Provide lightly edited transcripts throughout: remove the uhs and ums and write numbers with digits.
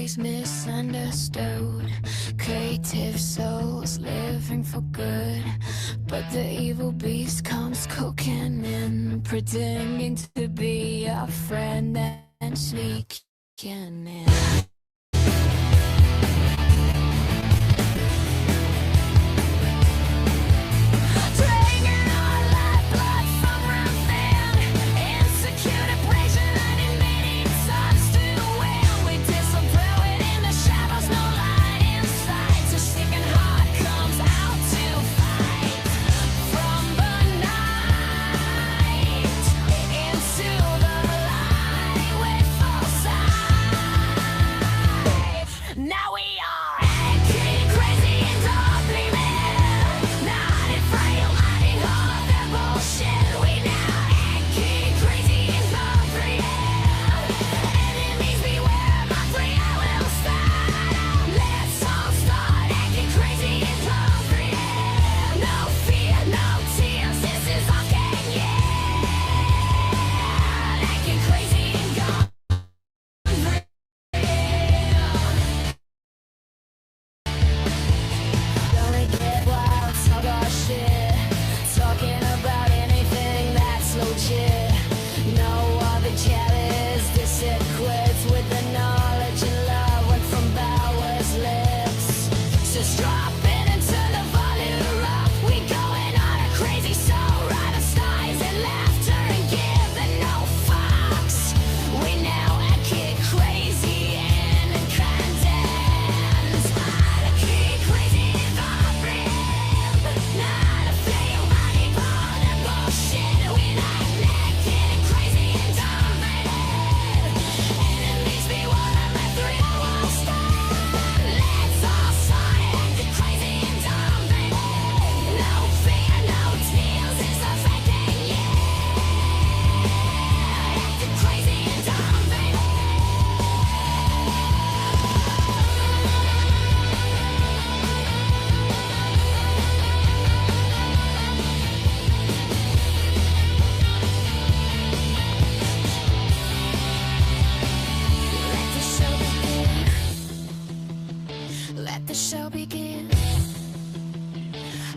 always misunderstood. Creative souls living for good, but the evil beast comes cooking in, pretending to be a friend and sneaking in.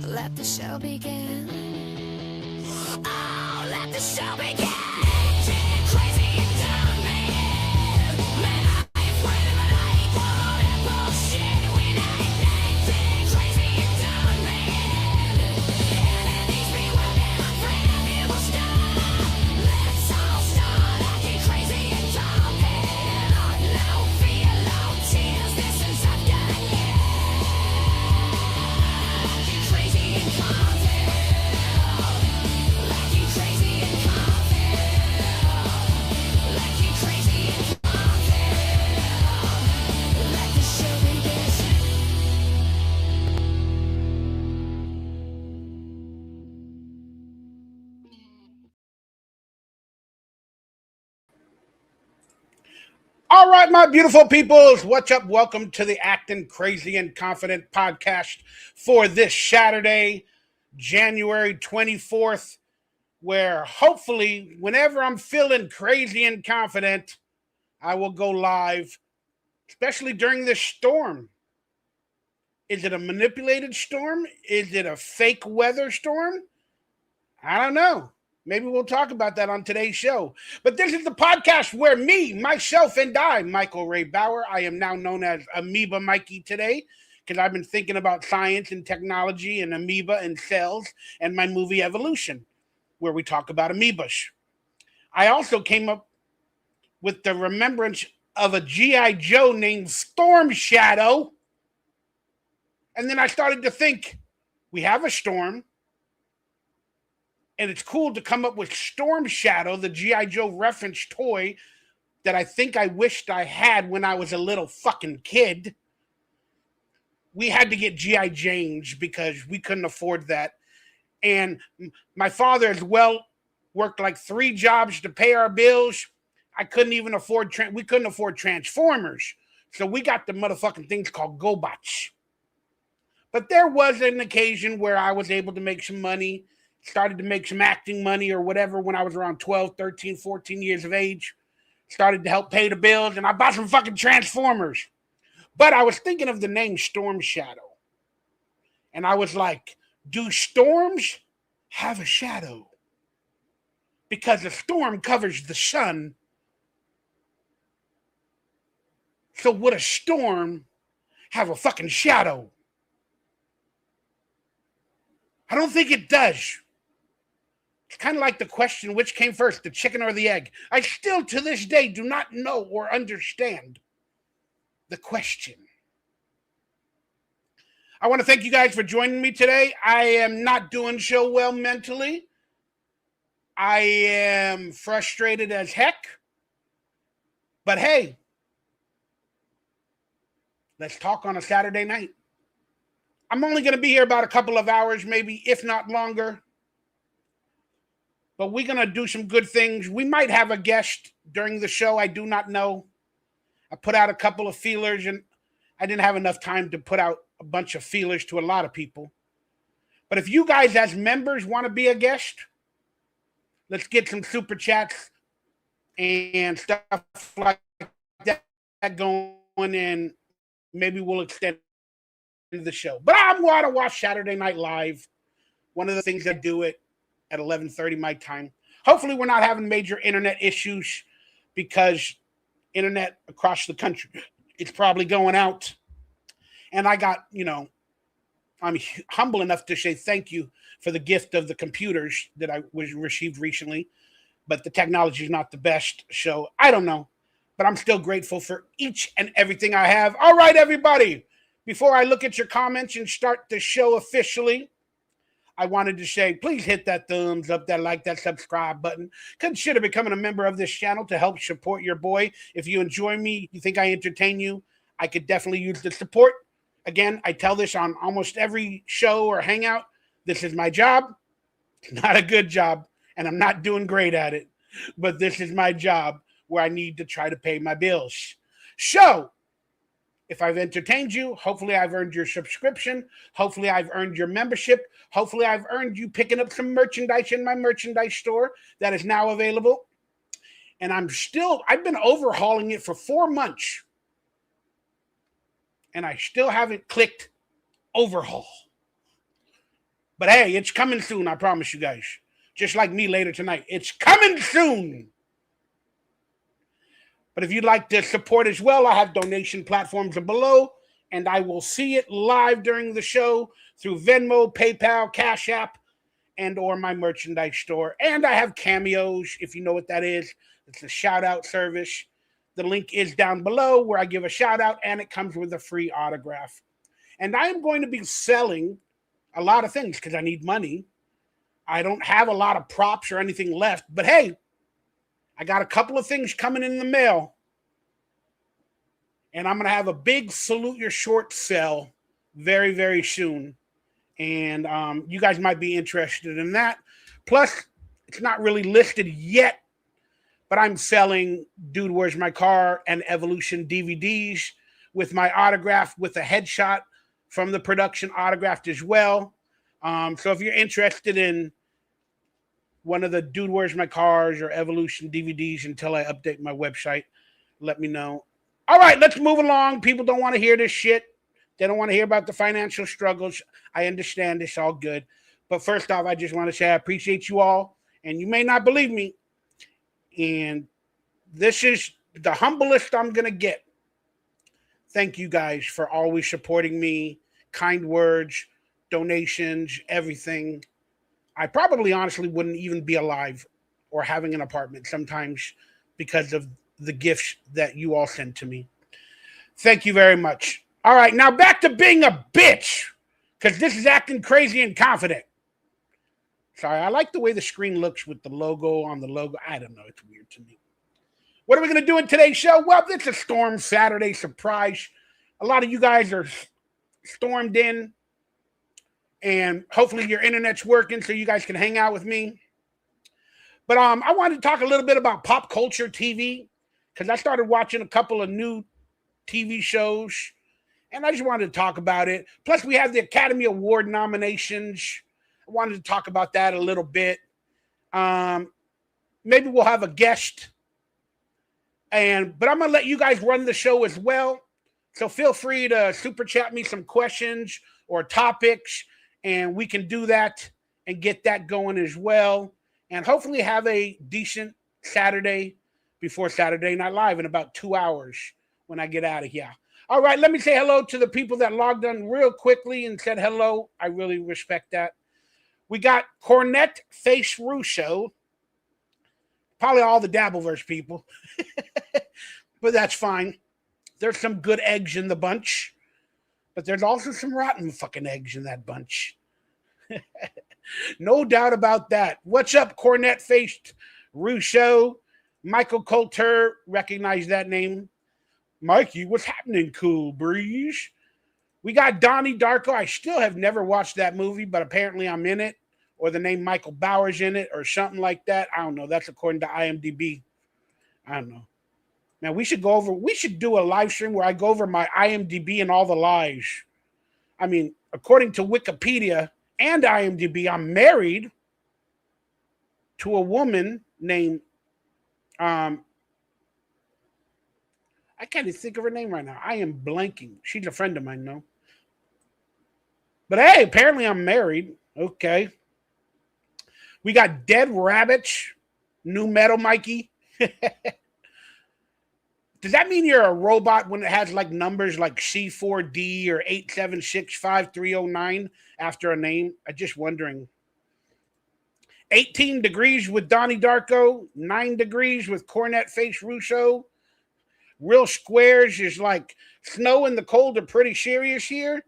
Let the show begin. Oh, let the show begin. Crazy and dumb, man. Man, I ain't afraid of it. I ain't all that bullshit. When I ain't acting crazy and dumb, man. Enemies be welcome, my friend, it will stop. Let's all start acting crazy and dumb, man. No fear, no tears, this is up done, yeah. All right, my beautiful peoples, what's up? Welcome to the Acting Crazy and Confident podcast for this Saturday, January 24th, where hopefully whenever I'm feeling crazy and confident, I will go live, especially during this storm. Is it a manipulated storm? Is it a fake weather storm? I don't know. Maybe we'll talk about that on today's show. But this is the podcast where me, myself, and I, MichaelRayBower, I am now known as Amoeba Mikey today because I've been thinking about science and technology and amoeba and cells and my movie Evolution, where we talk about amoebas. I also came up with the remembrance of a G.I. Joe named Storm Shadow. And then I started to think, we have a storm. And it's cool to come up with Storm Shadow, the G.I. Joe reference toy that I think I wished I had when I was a little fucking kid. We had to get G.I. Janes because we couldn't afford that. And my father as well worked like 3 jobs to pay our bills. I couldn't even afford, we couldn't afford Transformers. So we got the motherfucking things called GoBots. But there was an occasion where I was able to make some money. Started to make some acting money or whatever when I was around 12, 13, 14 years of age. Started to help pay the bills, and I bought some fucking Transformers. But I was thinking of the name Storm Shadow. And I was like, do storms have a shadow? Because the storm covers the sun. So would a storm have a fucking shadow? I don't think it does. It's kind of like the question, which came first, the chicken or the egg? I still, to this day, do not know or understand the question. I want to thank you guys for joining me today. I am not doing so well mentally. I am frustrated as heck. But hey, let's talk on a Saturday night. I'm only going to be here about a couple of hours, maybe, if not longer. But we're going to do some good things. We might have a guest during the show. I do not know. I put out a couple of feelers, and I didn't have enough time to put out a bunch of feelers to a lot of people. But if you guys as members want to be a guest, let's get some super chats and stuff like that going, and maybe we'll extend the show. But I'm going to watch Saturday Night Live. One of the things I do it at 11:30 my time. Hopefully we're not having major internet issues, because internet across the country, it's probably going out. And I got, I'm humble enough to say thank you for the gift of the computers that I was received recently. But the technology is not the best, so I don't know. But I'm still grateful for each and everything I have. All right, everybody. Before I look at your comments and start the show officially, I wanted to say, please hit that thumbs up, that like, that subscribe button. Consider becoming a member of this channel to help support your boy. If you enjoy me, you think I entertain you, I could definitely use the support. Again, I tell this on almost every show or hangout. This is my job. It's not a good job, and I'm not doing great at it. But this is my job where I need to try to pay my bills. So, if I've entertained you, hopefully I've earned your subscription. Hopefully I've earned your membership. Hopefully I've earned you picking up some merchandise in my merchandise store that is now available. And I've been overhauling it for 4 months. And I still haven't clicked overhaul. But hey, it's coming soon, I promise you guys. Just like me later tonight. It's coming soon. But if you'd like to support as well, I have donation platforms below, and I will see it live during the show through Venmo, PayPal, Cash App, and or my merchandise store. And I have Cameos, if you know what that is. It's a shout-out service. The link is down below where I give a shout-out, and it comes with a free autograph. And I am going to be selling a lot of things because I need money. I don't have a lot of props or anything left, but hey, I got a couple of things coming in the mail, and I'm going to have a big Salute Your Short sale very, very soon. And you guys might be interested in that. Plus, it's not really listed yet, but I'm selling Dude, Where's My Car and Evolution DVDs with my autograph with a headshot from the production autographed as well. So if you're interested in one of the Dude, Where's My Cars or Evolution DVDs until I update my website, let me know. All right, let's move along. People don't want to hear this shit. They don't want to hear about the financial struggles. I understand, it's all good. But first off, I just want to say I appreciate you all. And you may not believe me. And this is the humblest I'm going to get. Thank you guys for always supporting me. Kind words, donations, everything. I probably honestly wouldn't even be alive or having an apartment sometimes because of the gifts that you all send to me. Thank you very much. All right, now back to being a bitch, because this is acting crazy and confident. Sorry, I like the way the screen looks with the logo on the logo. I don't know, it's weird to me. What are we going to do in today's show? Well, it's a Storm Saturday surprise. A lot of you guys are stormed in, and hopefully your internet's working so you guys can hang out with me. But I wanted to talk a little bit about pop culture TV, because I started watching a couple of new TV shows, and I just wanted to talk about it. Plus, we have the Academy Award nominations. I wanted to talk about that a little bit. Maybe we'll have a guest, but I'm going to let you guys run the show as well. So feel free to super chat me some questions or topics, and we can do that and get that going as well. And hopefully have a decent Saturday before Saturday Night Live in about 2 hours when I get out of here. All right, let me say hello to the people that logged on real quickly and said hello. I really respect that. We got Cornette Face Russo, probably all the Dabbleverse people, but that's fine. There's some good eggs in the bunch, but there's also some rotten fucking eggs in that bunch. No doubt about that. What's up, Cornette Faced Russo? Michael Coulter, recognize that name. Mikey, what's happening, Cool Breeze? We got Donnie Darko. I still have never watched that movie, but apparently I'm in it, or the name Michael Bauer's in it, or something like that. I don't know. That's according to IMDb. I don't know. Now we should do a live stream where I go over my IMDb and all the lies. I mean, according to Wikipedia and IMDb, I'm married to a woman named, I can't even think of her name right now. I am blanking. She's a friend of mine, no. But hey, apparently I'm married. Okay. We got Dead Rabbits, New Metal Mikey. Does that mean you're a robot when it has like numbers like C4D or 8765309 after a name? I'm just wondering. 18 degrees with Donnie Darko, 9 degrees with Cornette Face Russo. Real squares is like snow and the cold are pretty serious here.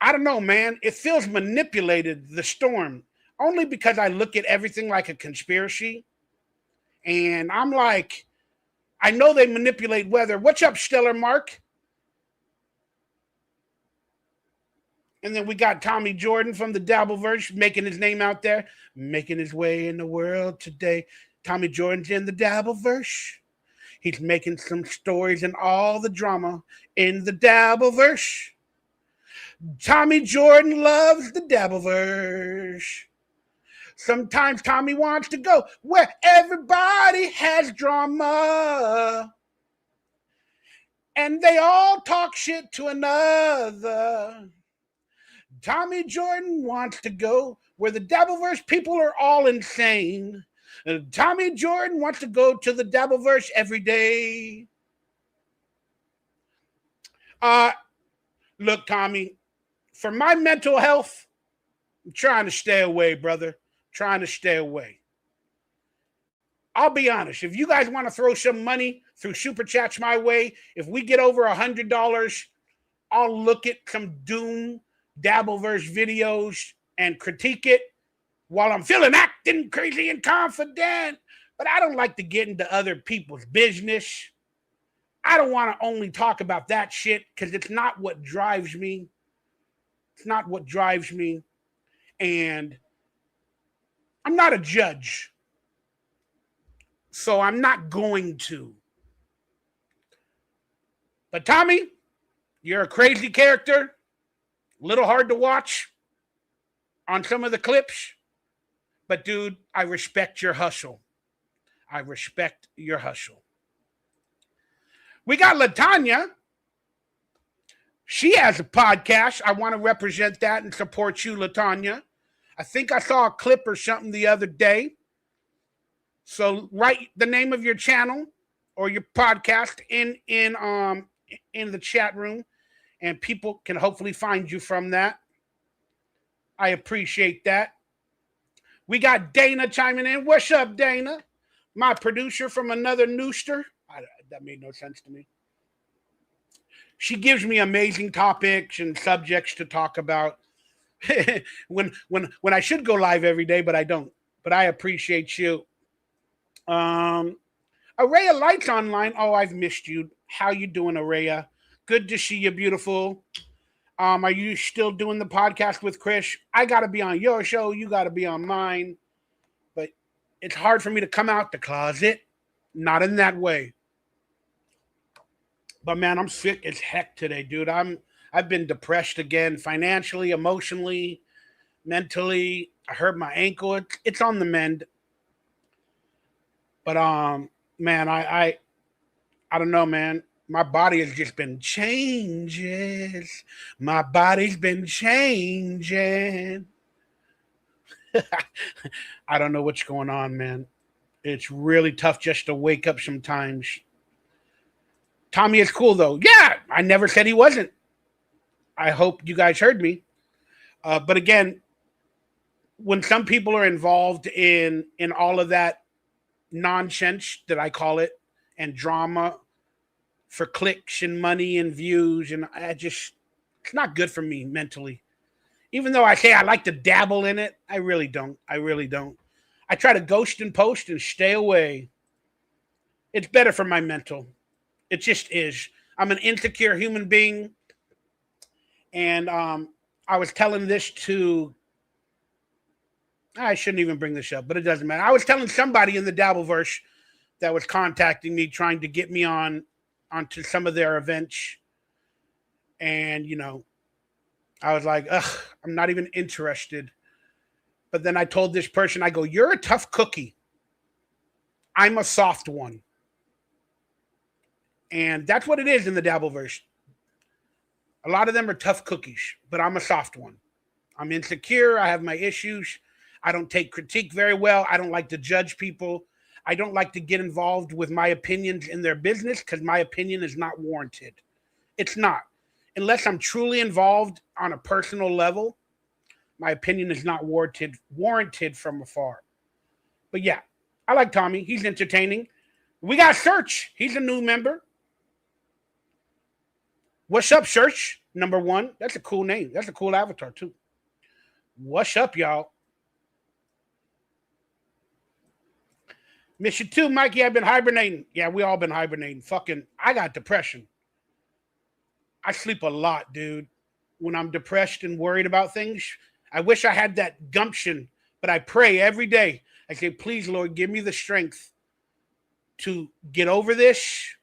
I don't know, man. It feels manipulated, the storm, only because I look at everything like a conspiracy. And I'm like, I know they manipulate weather. What's up, Stellar Mark? And then we got Tommy Jordan from the Dabbleverse making his name out there, making his way in the world today. Tommy Jordan's in the Dabbleverse. He's making some stories and all the drama in the Dabbleverse. Tommy Jordan loves the Dabbleverse. Sometimes Tommy wants to go where everybody has drama. And they all talk shit to another. Tommy Jordan wants to go where the Dabbleverse people are all insane. Tommy Jordan wants to go to the Dabbleverse every day. Look, Tommy, for my mental health, I'm trying to stay away, brother. Trying to stay away. I'll be honest. If you guys want to throw some money through Super Chats my way, if we get over $100, I'll look at some Doom Dabbleverse videos and critique it while I'm feeling acting crazy and confident. But I don't like to get into other people's business. I don't want to only talk about that shit because it's not what drives me. It's not what drives me. And I'm not a judge. So I'm not going to. But Tommy, you're a crazy character. A little hard to watch on some of the clips. But dude, I respect your hustle. I respect your hustle. We got LaTanya. She has a podcast. I want to represent that and support you, LaTanya. I think I saw a clip or something the other day. So write the name of your channel or your podcast in the chat room, and people can hopefully find you from that. I appreciate that. We got Dana chiming in. What's up, Dana? My producer from another Nooster. That made no sense to me. She gives me amazing topics and subjects to talk about when I should go live every day, but I don't. But I appreciate you. Araya Lights Online. Oh, I've missed you. How you doing, Araya? Good to see you, beautiful. Are you still doing the podcast with Chris? I got to be on your show. You got to be on mine. But it's hard for me to come out the closet. Not in that way. But man, I'm sick as heck today, dude. I've been depressed again, financially, emotionally, mentally. I hurt my ankle. It's on the mend. But man, I don't know, man. My body has just been changes. My body's been changing. I don't know what's going on, man. It's really tough just to wake up sometimes. Tommy is cool though. Yeah, I never said he wasn't. I hope you guys heard me. But again, when some people are involved in all of that nonsense that I call it and drama for clicks and money and views, and it's not good for me mentally. Even though I say I like to dabble in it, I really don't. I really don't. I try to ghost and post and stay away. It's better for my mental. It just is. I'm an insecure human being, and I was telling this to. I shouldn't even bring this up, but it doesn't matter. I was telling somebody in the Dabbleverse that was contacting me, trying to get me onto some of their events, and I was like, ugh, I'm not even interested. But then I told this person, I go, you're a tough cookie. I'm a soft one. And that's what it is in the Dabbleverse. A lot of them are tough cookies, but I'm a soft one. I'm insecure. I have my issues. I don't take critique very well. I don't like to judge people. I don't like to get involved with my opinions in their business because my opinion is not warranted. It's not. Unless I'm truly involved on a personal level, my opinion is not warranted from afar. But yeah, I like Tommy. He's entertaining. We got Search. He's a new member. What's up, Search? Number 1. That's a cool name. That's a cool avatar, too. What's up, y'all? Miss you too, Mikey. I've been hibernating. Yeah, we all been hibernating. I got depression. I sleep a lot, dude. When I'm depressed and worried about things, I wish I had that gumption, but I pray every day. I say, please, Lord, give me the strength to get over this,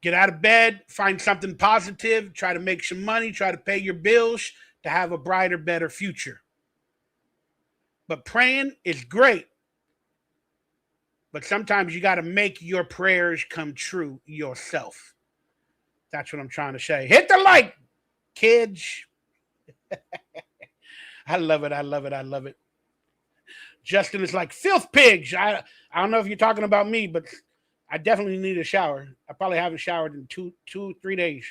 get out of bed, find something positive, try to make some money, try to pay your bills, to have a brighter, better future. But praying is great. But sometimes you got to make your prayers come true yourself. That's what I'm trying to say. Hit the like, kids. I love it. I love it. I love it. Justin is like, filth pigs. I don't know if you're talking about me, but I definitely need a shower. I probably haven't showered in 3 days.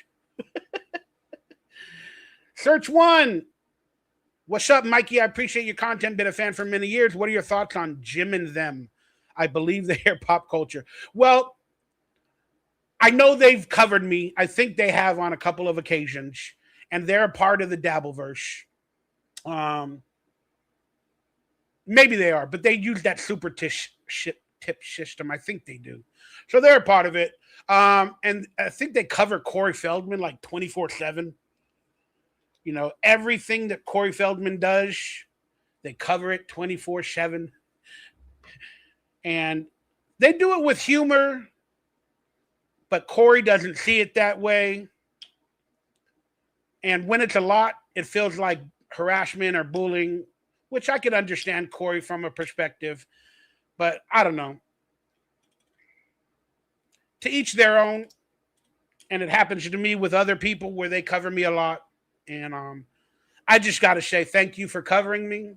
Search 1. What's up, Mikey? I appreciate your content. Been a fan for many years. What are your thoughts on Jim and Them? I believe they are pop culture. Well, I know they've covered me. I think they have on a couple of occasions, and they're a part of the Dabbleverse. Maybe they are, but they use that super tip system. I think they do. So they're a part of it. And I think they cover Corey Feldman like 24/7. Everything that Corey Feldman does, they cover it 24/7. And they do it with humor, but Corey doesn't see it that way. And when it's a lot, it feels like harassment or bullying, which I could understand Corey from a perspective, but I don't know. To each their own. And it happens to me with other people where they cover me a lot. And I just got to say thank you for covering me.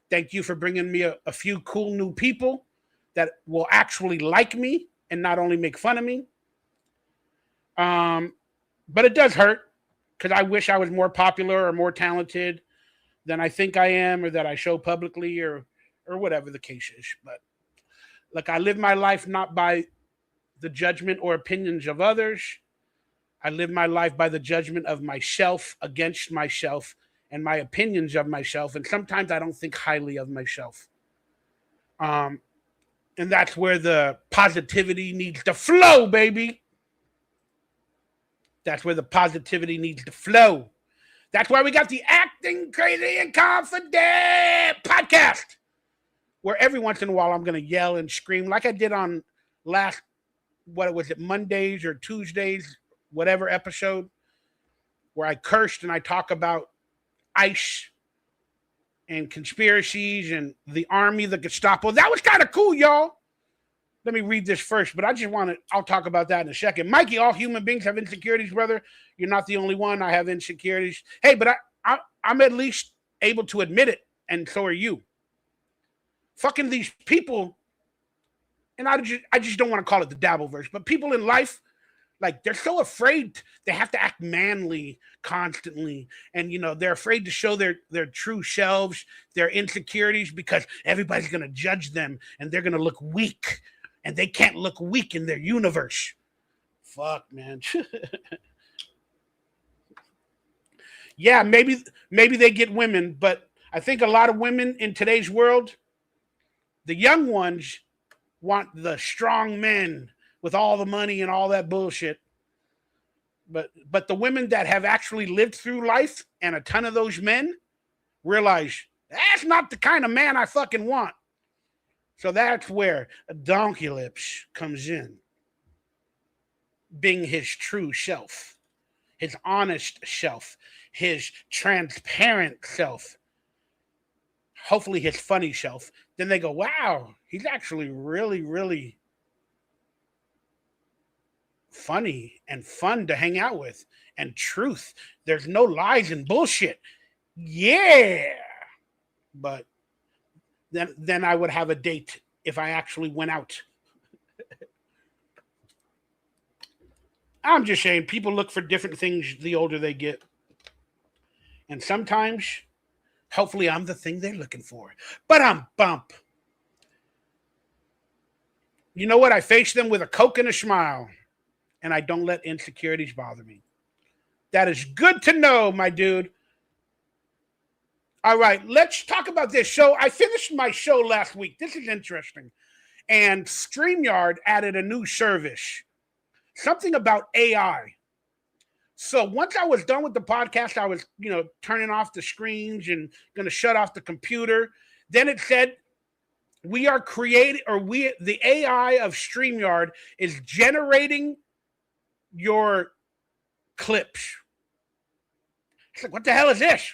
Thank you for bringing me a few cool new people that will actually like me and not only make fun of me. But it does hurt because I wish I was more popular or more talented than I think I am or that I show publicly or whatever the case is. But look, I live my life not by the judgment or opinions of others. I live my life by the judgment of myself against myself and my opinions of myself. And sometimes I don't think highly of myself. And that's where the positivity needs to flow, baby. That's where the positivity needs to flow. That's why we got the Acting Crazy and Confident podcast, where every once in a while I'm going to yell and scream like I did on last, Mondays or Tuesdays, whatever episode, where I cursed and I talk about ICE and conspiracies and the army, the Gestapo. That was kind of cool, y'all. Let me read this first, but I'll talk about that in a second. Mikey, all human beings have insecurities, brother. You're not the only one. I have insecurities. Hey, but I'm at least able to admit it, and so are you. Fucking these people, and I just don't want to call it the Dabbleverse, but people in life, like they're so afraid they have to act manly constantly, and they're afraid to show their true selves, their insecurities, because everybody's gonna judge them and they're gonna look weak, and they can't look weak in their universe. Fuck, man. Yeah, maybe they get women, but I think a lot of women in today's world, the young ones, want the strong men with all the money and all that bullshit. But the women that have actually lived through life, and a ton of those men, realize that's not the kind of man I fucking want. So that's where DonkeyLips comes in, being his true self, his honest self, his transparent self, hopefully his funny self. Then they go, wow, he's actually really, really funny and fun to hang out with, and truth. There's no lies and bullshit. Yeah. But then I would have a date if I actually went out. I'm just saying, people look for different things the older they get. And sometimes, hopefully, I'm the thing they're looking for. But I'm bump. You know what? I face them with a Coke and a smile, and I don't let insecurities bother me. That is good to know, my dude. All right, let's talk about this. So I finished my show last week. This is interesting. And StreamYard added a new service, something about AI. So once I was done with the podcast, I was, turning off the screens and going to shut off the computer. Then it said, the AI of StreamYard is generating your clips. It's like, what the hell is this?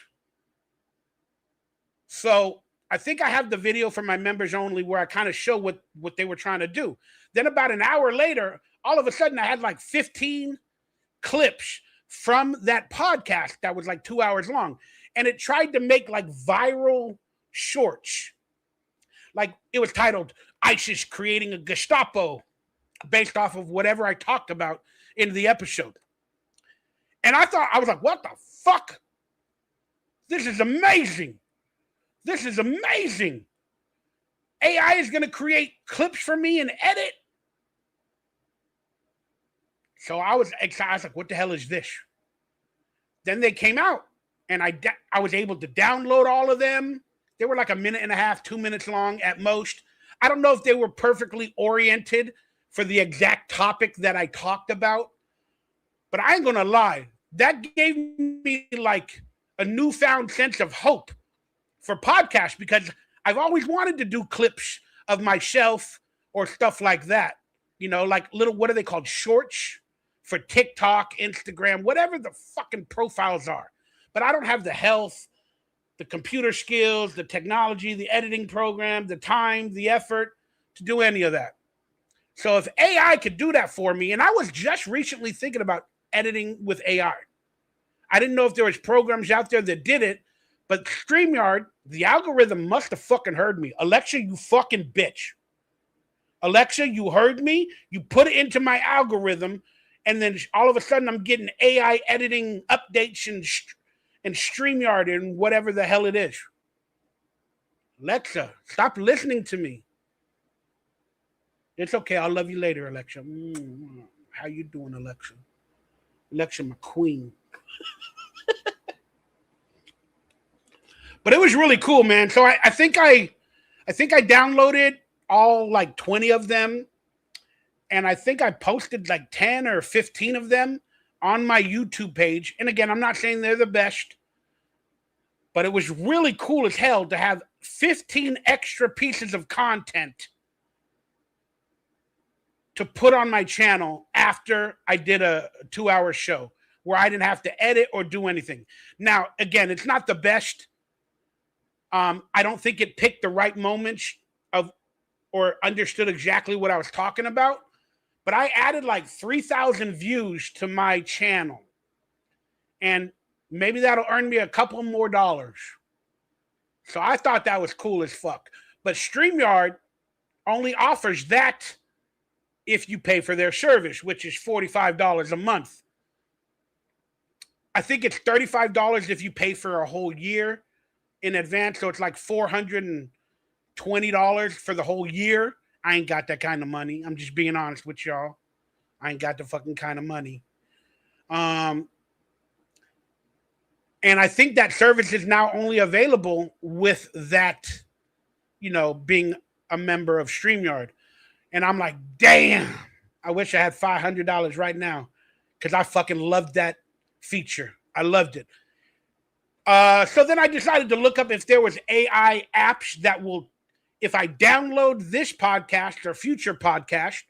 So I think I have the video for my members only, where I kind of show what they were trying to do. Then about an hour later, all of a sudden I had like 15 clips from that podcast that was like 2 hours long. And it tried to make like viral shorts. Like it was titled ISIS Creating a Gestapo, based off of whatever I talked about in the episode. And I was like, what the fuck? This is amazing. This is amazing. AI is going to create clips for me and edit. So I was excited. I was like, what the hell is this? Then they came out, and I was able to download all of them. They were like a minute and a half, 2 minutes long at most. I don't know if they were perfectly oriented for the exact topic that I talked about, but I ain't going to lie. That gave me like a newfound sense of hope for podcasts, because I've always wanted to do clips of myself or stuff like that. Like little, what are they called? Shorts for TikTok, Instagram, whatever the fucking profiles are. But I don't have the health, the computer skills, the technology, the editing program, the time, the effort to do any of that. So if AI could do that for me, and I was just recently thinking about editing with AI. I didn't know if there was programs out there that did it, but StreamYard, the algorithm must have fucking heard me. Alexa, you fucking bitch. Alexa, you heard me. You put it into my algorithm, and then all of a sudden I'm getting AI editing updates and StreamYard and whatever the hell it is. Alexa, stop listening to me. It's okay. I'll love you later, Alexa. How you doing, Alexa? Alexa, my queen. But it was really cool, man. So I think I downloaded all like 20 of them, and I think I posted like 10 or 15 of them on my YouTube page. And again, I'm not saying they're the best, but it was really cool as hell to have 15 extra pieces of content to put on my channel after I did a 2-hour show where I didn't have to edit or do anything. Now, again, it's not the best. I don't think it picked the right moments of or understood exactly what I was talking about, but I added like 3,000 views to my channel. And maybe that'll earn me a couple more dollars. So I thought that was cool as fuck. But StreamYard only offers that if you pay for their service, which is $45 a month. I think it's $35 if you pay for a whole year in advance. So it's like $420 for the whole year. I ain't got that kind of money. I'm just being honest with y'all. I ain't got the fucking kind of money. And I think that service is now only available with that, being a member of StreamYard. And I'm like, damn, I wish I had $500 right now because I fucking loved that feature. I loved it. So then I decided to look up if there was AI apps that will, if I download this podcast or future podcast,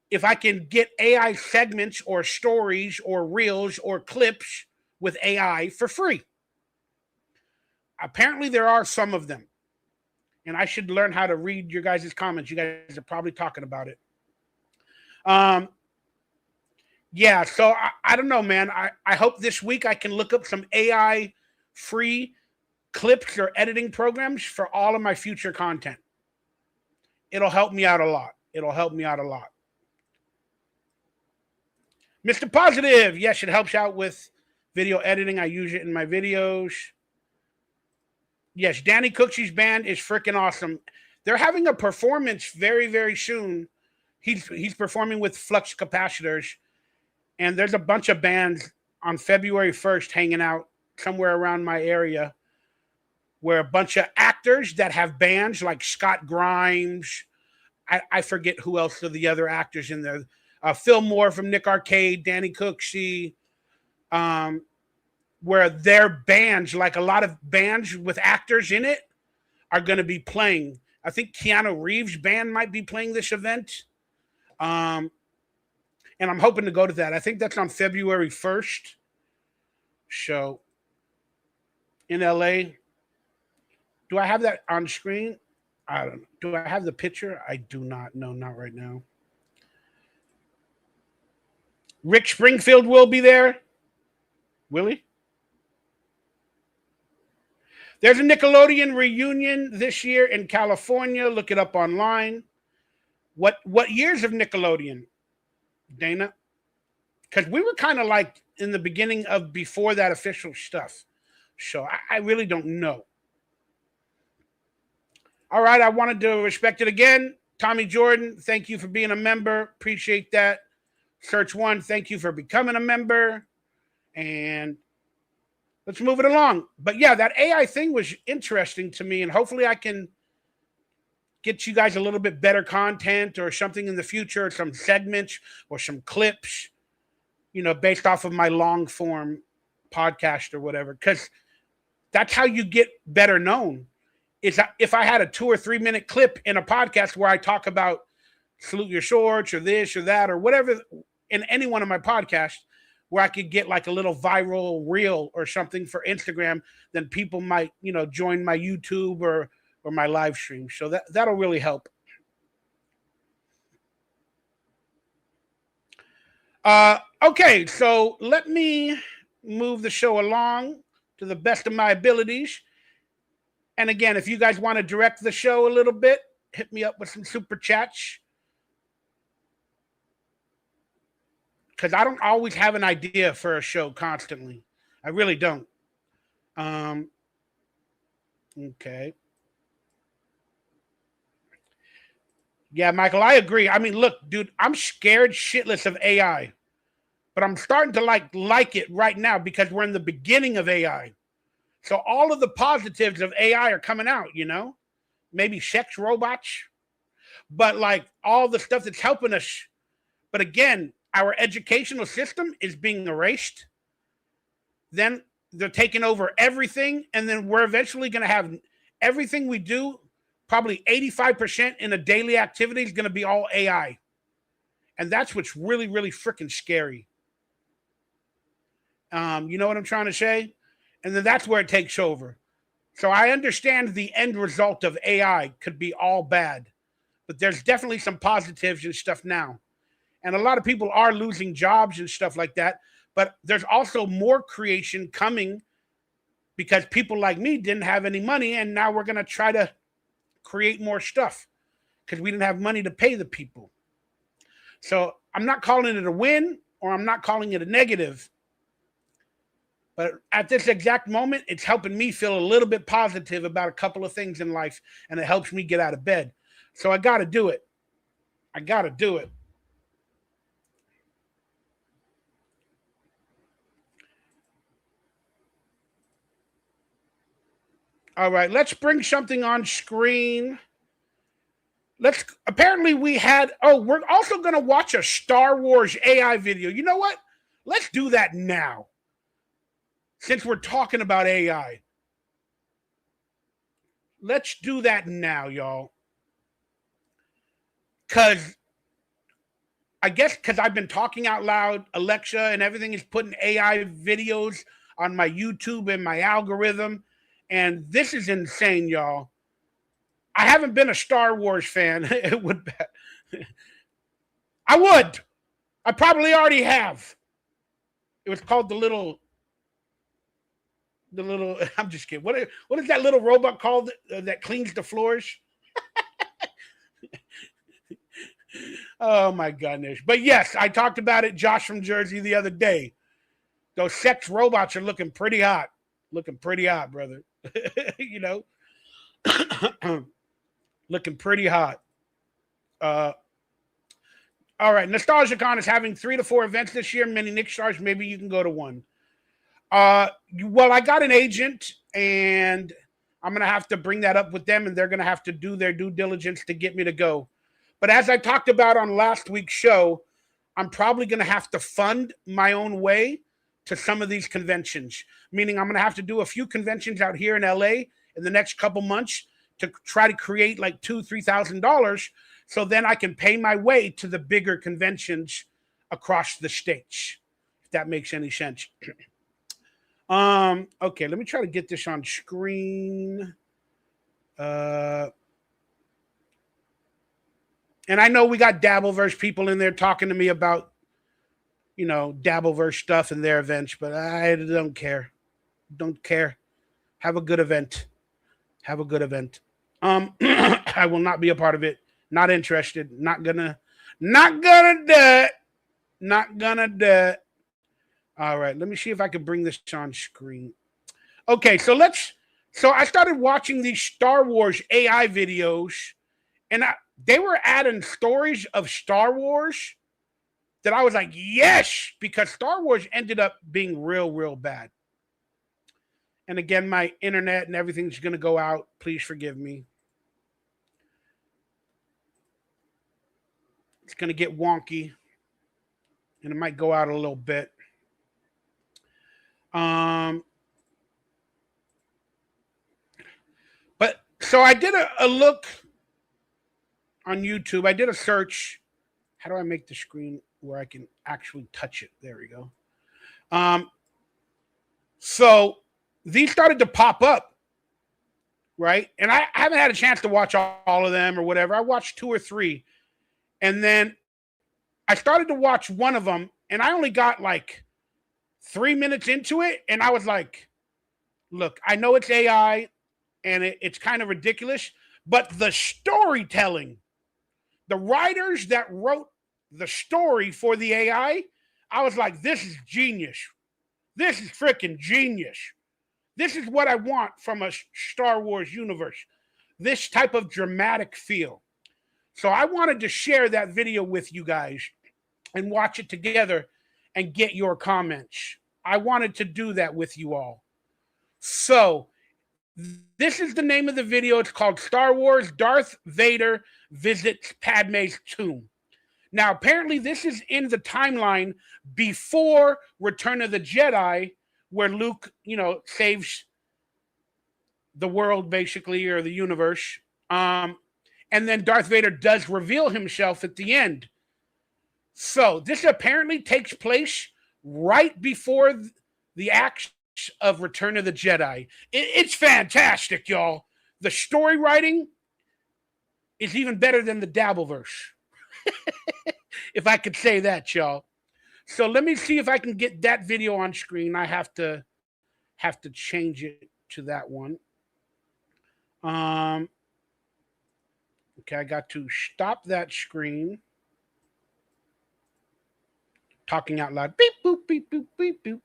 if I can get AI segments or stories or reels or clips with AI for free. Apparently there are some of them. And I should learn how to read your guys' comments. You guys are probably talking about it. Yeah, so I don't know, man. I hope this week I can look up some AI free clips or editing programs for all of my future content. It'll help me out a lot. Mr. Positive, yes, it helps out with video editing. I use it in my videos. Yes, Danny Cooksy's band is freaking awesome. They're having a performance very, very soon. He's performing with Flux Capacitors, and there's a bunch of bands on February 1st hanging out somewhere around my area, where a bunch of actors that have bands like Scott Grimes, I forget who else are the other actors in there. Phil Moore from Nick Arcade, Danny Cooksey, where their bands, like a lot of bands with actors in it, are going to be playing. I think Keanu Reeves' band might be playing this event. And I'm hoping to go to that. I think that's on February 1st. So, in LA. Do I have that on screen? I don't know. Do I have the picture? I do not. No, not right now. Rick Springfield will be there. Will he? There's a Nickelodeon reunion this year in California. Look it up online. What years of Nickelodeon, Dana? Because we were kind of like in the beginning of before that official stuff. So I really don't know. All right, I wanted to respect it again. Tommy Jordan, thank you for being a member. Appreciate that. Search One, thank you for becoming a member. And let's move it along. But yeah, that AI thing was interesting to me, and hopefully I can get you guys a little bit better content or something in the future, some segments or some clips, based off of my long form podcast or whatever. Because that's how you get better known. Is that if I had a 2 or 3 minute clip in a podcast where I talk about salute your shorts or this or that or whatever in any one of my podcasts, where I could get like a little viral reel or something for Instagram, then people might, join my YouTube or my live stream. So that'll really help. Okay, so let me move the show along to the best of my abilities. And again, if you guys want to direct the show a little bit, hit me up with some super chats. Because I don't always have an idea for a show constantly. I really don't. Okay. Yeah, Michael, I agree. I mean, look, dude, I'm scared shitless of AI. But I'm starting to like it right now because we're in the beginning of AI. So all of the positives of AI are coming out, maybe sex robots, but like all the stuff that's helping us. But again, our educational system is being erased. Then they're taking over everything. And then we're eventually going to have everything we do, probably 85% in a daily activity is going to be all AI. And that's what's really, really freaking scary. You know what I'm trying to say? And then that's where it takes over. So I understand the end result of AI could be all bad, but there's definitely some positives and stuff now. And a lot of people are losing jobs and stuff like that. But there's also more creation coming because people like me didn't have any money. And now we're going to try to create more stuff because we didn't have money to pay the people. So I'm not calling it a win or I'm not calling it a negative. But at this exact moment, it's helping me feel a little bit positive about a couple of things in life. And it helps me get out of bed. So I got to do it. I got to do it. All right, let's bring something on screen. Apparently we had, we're also going to watch a Star Wars AI video. You know what? Let's do that now. Since we're talking about AI. Let's do that now, y'all. Because I've been talking out loud, Alexa and everything is putting AI videos on my YouTube and my algorithm. And this is insane, y'all. I haven't been a Star Wars fan. I would. I probably already have. It was called the little. I'm just kidding. What is that little robot called that cleans the floors? Oh my goodness. But yes, I talked about it, Josh from Jersey, the other day. Those sex robots are looking pretty hot. Looking pretty hot, brother. You know, looking pretty hot. All right, NostalgiaCon is having 3 to 4 events this year. Many Nick stars. Maybe you can go to one. Well, I got an agent, and I'm gonna have to bring that up with them, and they're gonna have to do their due diligence to get me to go. But as I talked about on last week's show, I'm probably gonna have to fund my own way to some of these conventions, meaning I'm going to have to do a few conventions out here in LA in the next couple months to try to create like $2,000-$3,000. So then I can pay my way to the bigger conventions across the states, if that makes any sense. Okay, let me try to get this on screen. And I know we got Dabbleverse people in there talking to me about, you know, Dabbleverse stuff in their events, but I don't care. Don't care. Have a good event. Have a good event. I will not be a part of it. Not interested. Not gonna do it. Not gonna do it. All right, let me see if I can bring this on screen. Okay, so I started watching these Star Wars AI videos, and they were adding stories of Star Wars that I was like, yes, because Star Wars ended up being real, real bad. And again, my internet and everything's going to go out. Please forgive me. It's going to get wonky. And it might go out a little bit. But so I did a look on YouTube. I did a search. How do I make the screen where I can actually touch it? There we go. So these started to pop up, right? And I haven't had a chance to watch all of them or whatever. I watched 2 or 3. And then I started to watch one of them, and I only got like 3 minutes into it. And I was like, look, I know it's AI and it's kind of ridiculous, but the storytelling, the writers that wrote the story for the AI, I was like, this is genius. This is freaking genius. This is what I want from a Star Wars universe. This type of dramatic feel. So I wanted to share that video with you guys and watch it together and get your comments. I wanted to do that with you all. So this is the name of the video. It's called Star Wars Darth Vader Visits Padme's Tomb. Now, apparently this is in the timeline before Return of the Jedi, where Luke, saves the world, basically, or the universe. And then Darth Vader does reveal himself at the end. So this apparently takes place right before the action of Return of the Jedi. It's fantastic, y'all. The story writing is even better than the Dabbleverse, if I could say that, y'all. So let me see if I can get that video on screen. I have to change it to that one. Okay, I got to stop that screen. Talking out loud. Beep boop beep boop beep boop.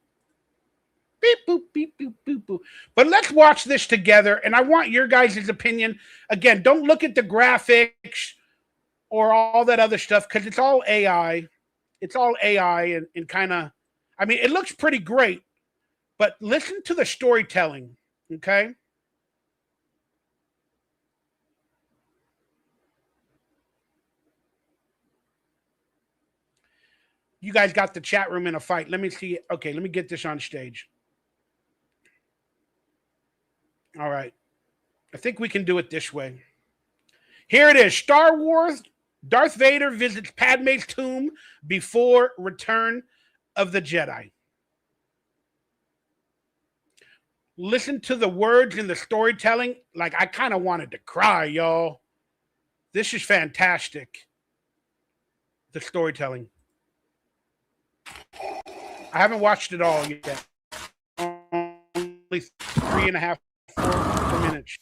Beep boop beep boop boop boop. But let's watch this together, and I want your guys' opinion. Again, don't look at the graphics or all that other stuff because it's all AI. It's all AI and kind of, I mean, it looks pretty great, but listen to the storytelling, okay? You guys got the chat room in a fight. Let me see it. Okay, let me get this on stage. All right. I think we can do it this way. Here it is. Star Wars. Darth Vader visits Padme's tomb before Return of the Jedi. Listen to the words in the storytelling. Like, I kind of wanted to cry, y'all. This is fantastic. The storytelling. I haven't watched it all yet. Only 3.5, 4 minutes.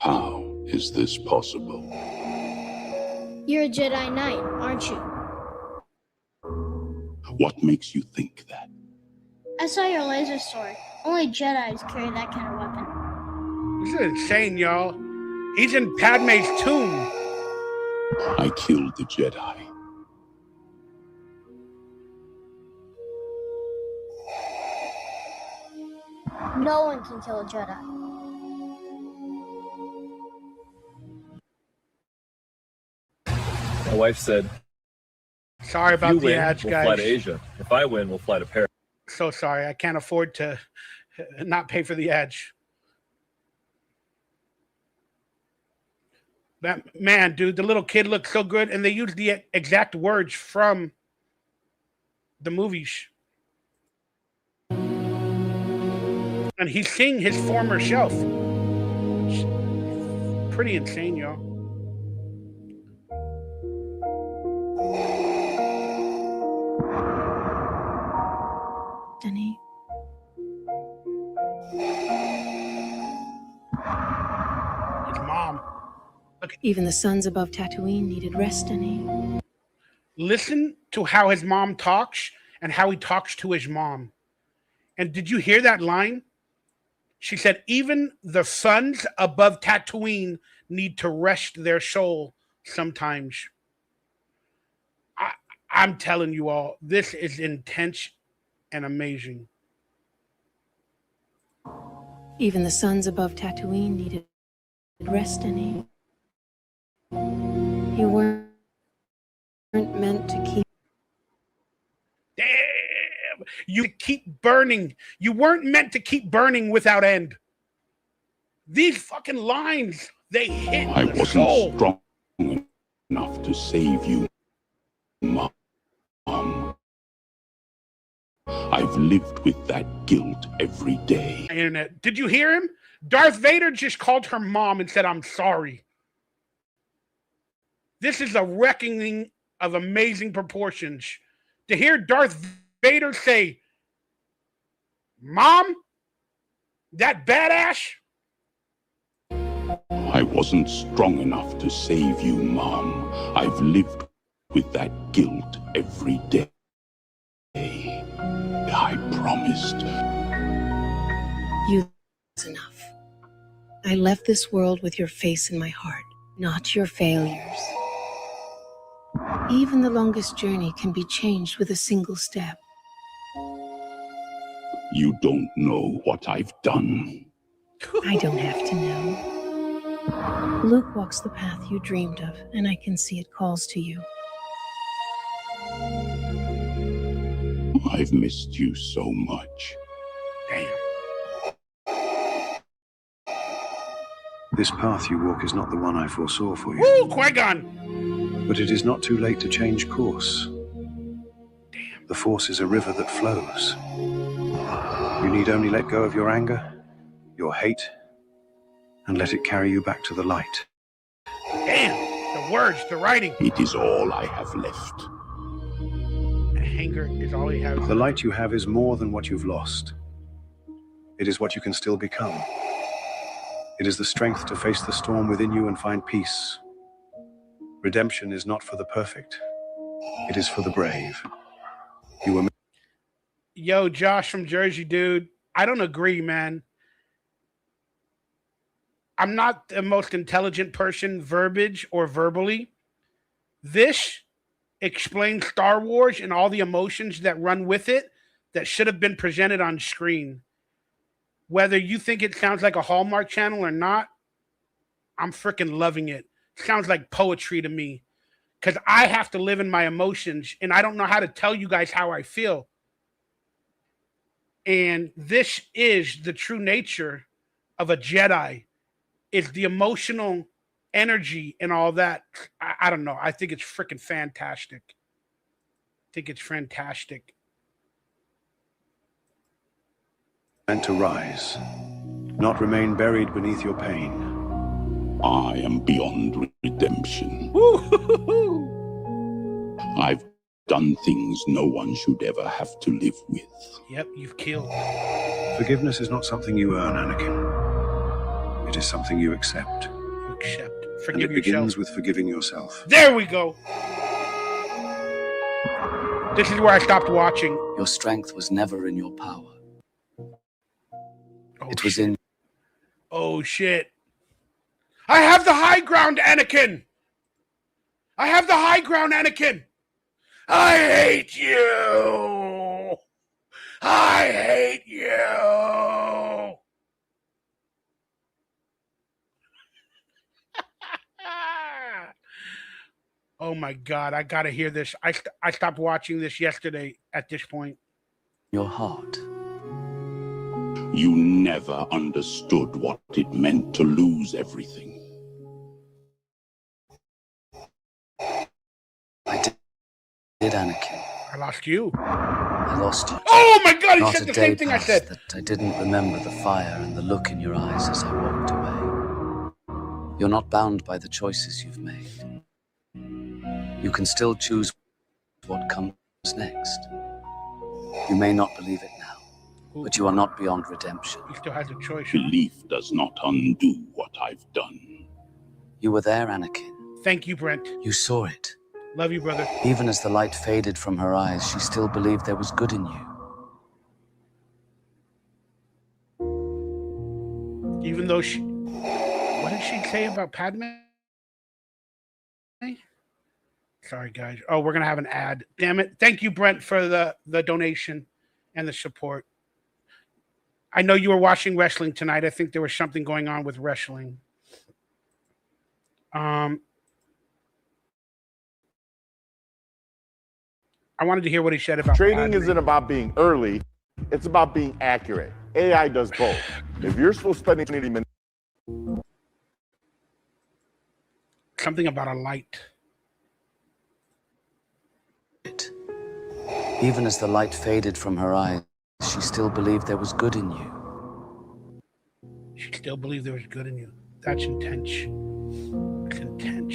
How is this possible? You're a Jedi Knight, aren't you? What makes you think that? I saw your laser sword. Only Jedis carry that kind of weapon. This is insane, y'all. He's in Padme's tomb. I killed the Jedi. No one can kill a Jedi. My wife said, Sorry if about you the win, ads, we'll guys. fly to Asia. If I win, we'll fly to Paris. So sorry. I can't afford to not pay for the ads. That man, dude, the little kid looked so good, and they used the exact words from the movies. And he's seeing his former self. It's pretty insane, y'all. Destiny. His mom. Even the suns above Tatooine needed rest, Destiny. Listen to how his mom talks and how he talks to his mom. And did you hear that line? She said, even the suns above Tatooine need to rest their soul sometimes. I'm telling you all, this is intense and amazing. Even the suns above Tatooine needed rest, Destiny. You weren't meant to keep. Damn, you keep burning. You weren't meant to keep burning without end. These fucking lines, they hit I the wasn't soul. strong enough to save you, Mom. I've lived with that guilt every day. Internet. Did you hear him? Darth Vader just called her mom and said, I'm sorry. This is a reckoning of amazing proportions. To hear Darth Vader say, Mom, that badass? I wasn't strong enough to save you, Mom. I've lived with that guilt every day. I promised. You was enough. I left this world with your face in my heart, not your failures. Even the longest journey can be changed with a single step. You don't know what I've done. I don't have to know. Luke walks the path you dreamed of, and I can see it calls to you. I've missed you so much. Damn. This path you walk is not the one I foresaw for you. Woo, Qui-Gon! But it is not too late to change course. Damn. The Force is a river that flows. You need only let go of your anger, your hate, and let it carry you back to the light. Damn. The words, the writing. It is all I have left. Anger is all he has. The light you have is more than what you've lost. It is what you can still become. It is the strength to face the storm within you and find peace. Redemption is not for the perfect. It is for the brave. You were... Yo, Josh from Jersey, dude. I don't agree, man. I'm not the most intelligent person, verbiage or verbally. This explains Star Wars and all the emotions that run with it that should have been presented on screen. Whether you think it sounds like a Hallmark channel or not, I'm freaking loving it. It sounds like poetry to me because I have to live in my emotions and I don't know how to tell you guys how I feel. And this is the true nature of a Jedi, is the emotional energy and all that. I don't know. I think it's freaking fantastic. I think it's fantastic. Meant to rise, not remain buried beneath your pain. I am beyond redemption. Woo-hoo-hoo-hoo. I've done things no one should ever have to live with. Yep, you've killed. Forgiveness is not something you earn, Anakin. It is something you accept. You accept. And Forgive it yourself. begins with forgiving yourself. There we go. This is where I stopped watching. Your strength was never in your power. Oh, It was shit. in Oh, shit. I have the high ground, Anakin. I have the high ground, Anakin. I hate you. I hate you. Oh, my God. I got to hear this. I stopped watching this yesterday at this point. your heart. You never understood what it meant to lose everything. I did, Anakin. I lost you. I lost you. Oh, my God. He Not said a the day same thing I passed said. that I didn't remember the fire and the look in your eyes as I walked away. You're not bound by the choices you've made. You can still choose what comes next. You may not believe it now, but you are not beyond redemption. He still has a choice. Belief does not undo what I've done. You were there, Anakin. Thank you, Brent. You saw it. Love you, brother. Even as the light faded from her eyes, she still believed there was good in you. Even though she... What did she say about Padme? Sorry, guys. Oh, we're going to have an ad. Damn it. Thank you, Brent, for the donation and the support. I know you were watching wrestling tonight. I think there was something going on with wrestling. I wanted to hear what he said about Trading Padme. isn't about being early, it's about being accurate. AI does both. If you're still spending 20 minutes, Something about a light. Even as the light faded from her eyes, she still believed there was good in you. She still believed there was good in you. That's intense. It's intense.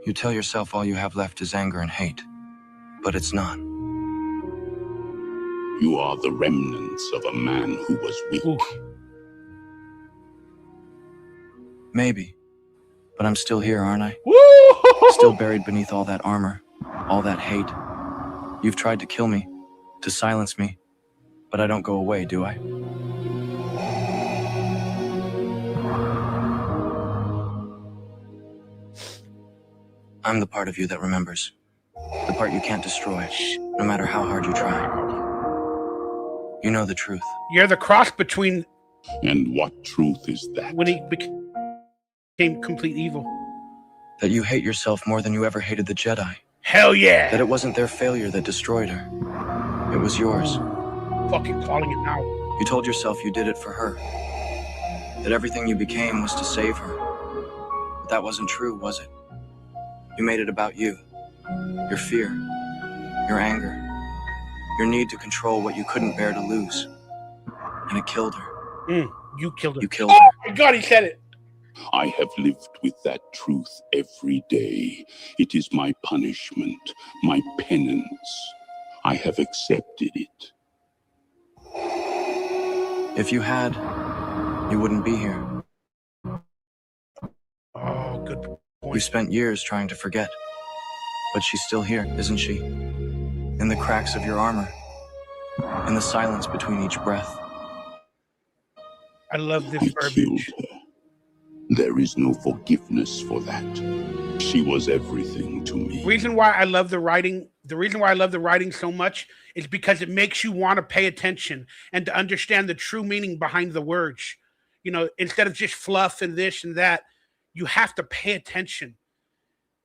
You tell yourself all you have left is anger and hate, but it's not. You are the remnants of a man who was weak. Ooh. Maybe, but I'm still here, aren't I? Woo! Still buried beneath all that armor, all that hate. You've tried to kill me, to silence me, but I don't go away, do I? I'm the part of you that remembers. The part you can't destroy, no matter how hard you try. You know the truth. You're the cross between And what truth is that? when he became complete evil. That you hate yourself more than you ever hated the Jedi. Hell yeah. That it wasn't their failure that destroyed her. It was yours. Fucking calling it out. You told yourself you did it for her. That everything you became was to save her. But that wasn't true, was it? You made it about you. Your fear. Your anger. Your need to control what you couldn't bear to lose. And it killed her. You killed her. You killed Oh her. my God, he said it. I have lived with that truth every day. It is my punishment, my penance. I have accepted it. If you had, you wouldn't be here. Oh, good You point. spent years trying to forget. But she's still here, isn't she? In the cracks of your armor. In the silence between each breath. I love this I killed verbiage. her. There is no forgiveness for that. She was everything to me. Reason why I love the writing, the reason why I love the writing so much is because it makes you want to pay attention and to understand the true meaning behind the words. You know, instead of just fluff and this and that, you have to pay attention.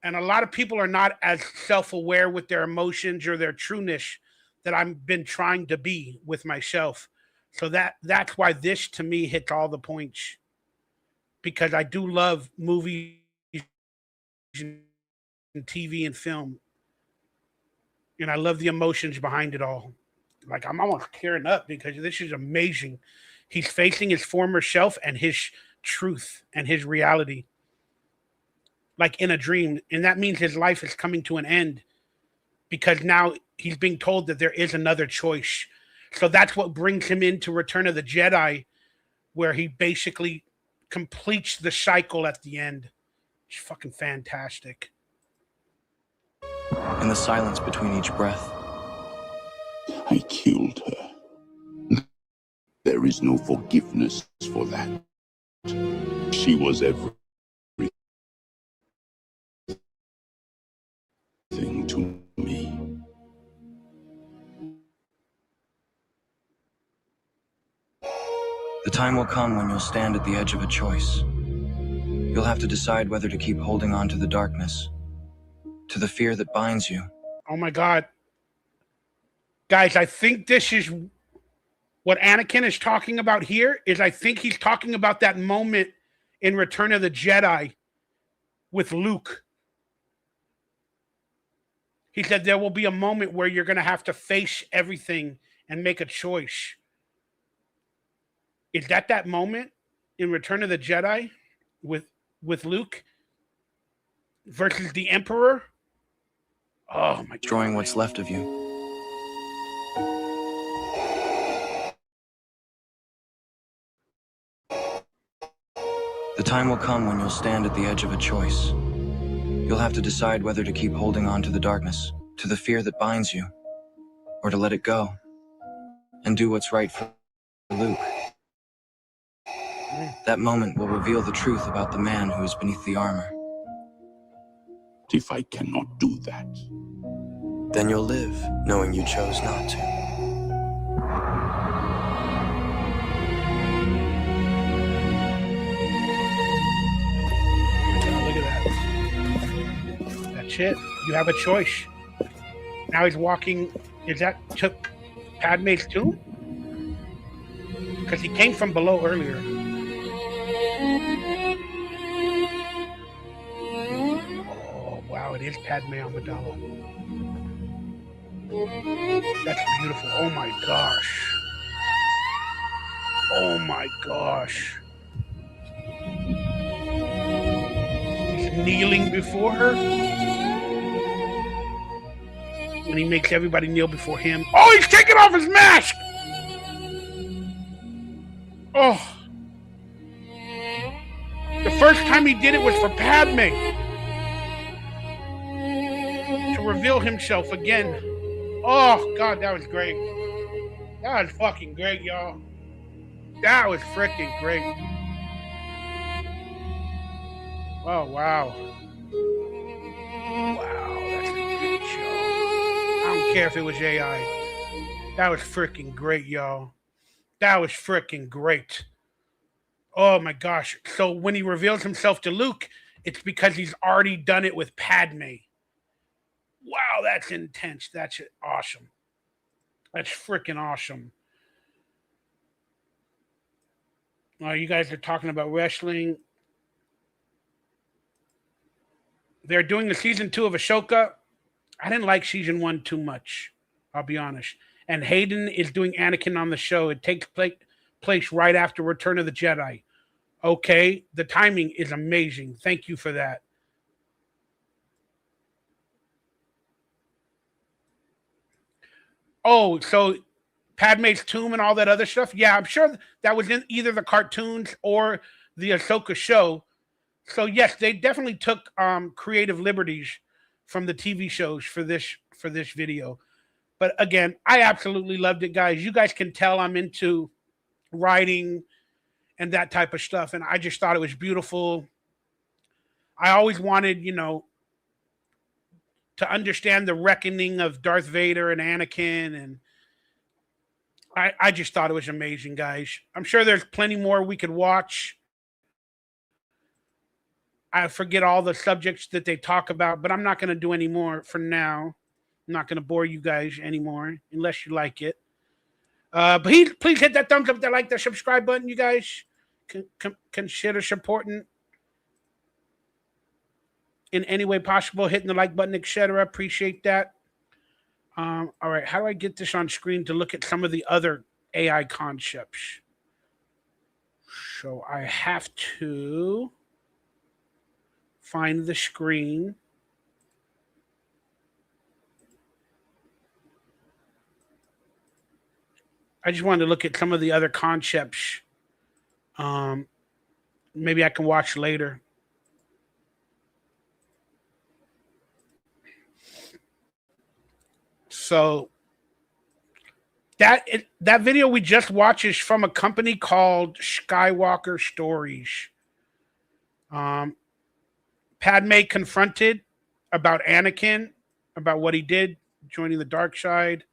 And a lot of people are not as self-aware with their emotions or their trueness that I've been trying to be with myself. So that's why this to me hits all the points. Because I do love movies and TV and film. And I love the emotions behind it all. Like I'm almost tearing up because this is amazing. He's facing his former self and his truth and his reality. Like in a dream. And that means his life is coming to an end. Because now he's being told that there is another choice. So that's what brings him into Return of the Jedi, where he basically completes the cycle at the end. It's fucking fantastic. In the silence between each breath. I killed her. There is no forgiveness for that. She was everything to me. The time will come when you'll stand at the edge of a choice. You'll have to decide whether to keep holding on to the darkness, to the fear that binds you. Oh my God. Guys, I think this is what Anakin is talking about here is I think he's talking about that moment in Return of the Jedi with Luke. He said there will be a moment where you're going to have to face everything and make a choice. Is that moment in Return of the Jedi with Luke versus the Emperor? Oh my God. Destroying what's left of you. The time will come when you'll stand at the edge of a choice. You'll have to decide whether to keep holding on to the darkness, to the fear that binds you, or to let it go and do what's right for Luke. That moment will reveal the truth about the man who is beneath the armor. If I cannot do that, Then you'll live knowing you chose not to. Look at that. That's it. You have a choice. Now he's walking. Is that took Padme's tomb? Because he came from below earlier. Oh, wow. It is Padme Amidala. That's beautiful. Oh my gosh. Oh my gosh. He's kneeling before her. And he makes everybody kneel before him. Oh, he's taking off his mask! Oh. The first time he did it was for Padme. To reveal himself again. Oh, God, that was great. That was fucking great, y'all. That was freaking great. Oh, wow. Wow, that's a good show. care if it was AI. That was freaking great, y'all. That was freaking great. Oh my gosh. So when he reveals himself to Luke, it's because he's already done it with Padme. Wow, that's intense. That's awesome. That's freaking awesome. You guys are talking about wrestling. They're doing the season 2 of Ahsoka. I didn't like season 1 too much. I'll be honest. And Hayden is doing Anakin on the show. It takes place right after Return of the Jedi. Okay, the timing is amazing. Thank you for that. Oh, so Padme's tomb and all that other stuff? Yeah, I'm sure that was in either the cartoons or the Ahsoka show. So yes, they definitely took creative liberties from the TV shows for this video. But again, I absolutely loved it, guys. You guys can tell I'm into writing and that type of stuff, and I just thought it was beautiful. I always wanted, to understand the reckoning of Darth Vader and Anakin, and I just thought it was amazing, guys. I'm sure there's plenty more we could watch. I forget all the subjects that they talk about, but I'm not going to do any more for now. I'm not going to bore you guys anymore unless you like it. But please hit that thumbs up, that like, that subscribe button, you guys. Consider supporting in any way possible, hitting the like button, etc. Appreciate that. All right, how do I get this on screen to look at some of the other AI concepts? So I have to find the screen. I just wanted to look at some of the other concepts. Maybe I can watch later. So that video we just watched is from a company called Skywalker Stories. Padme confronted about Anakin, about what he did, joining the dark side.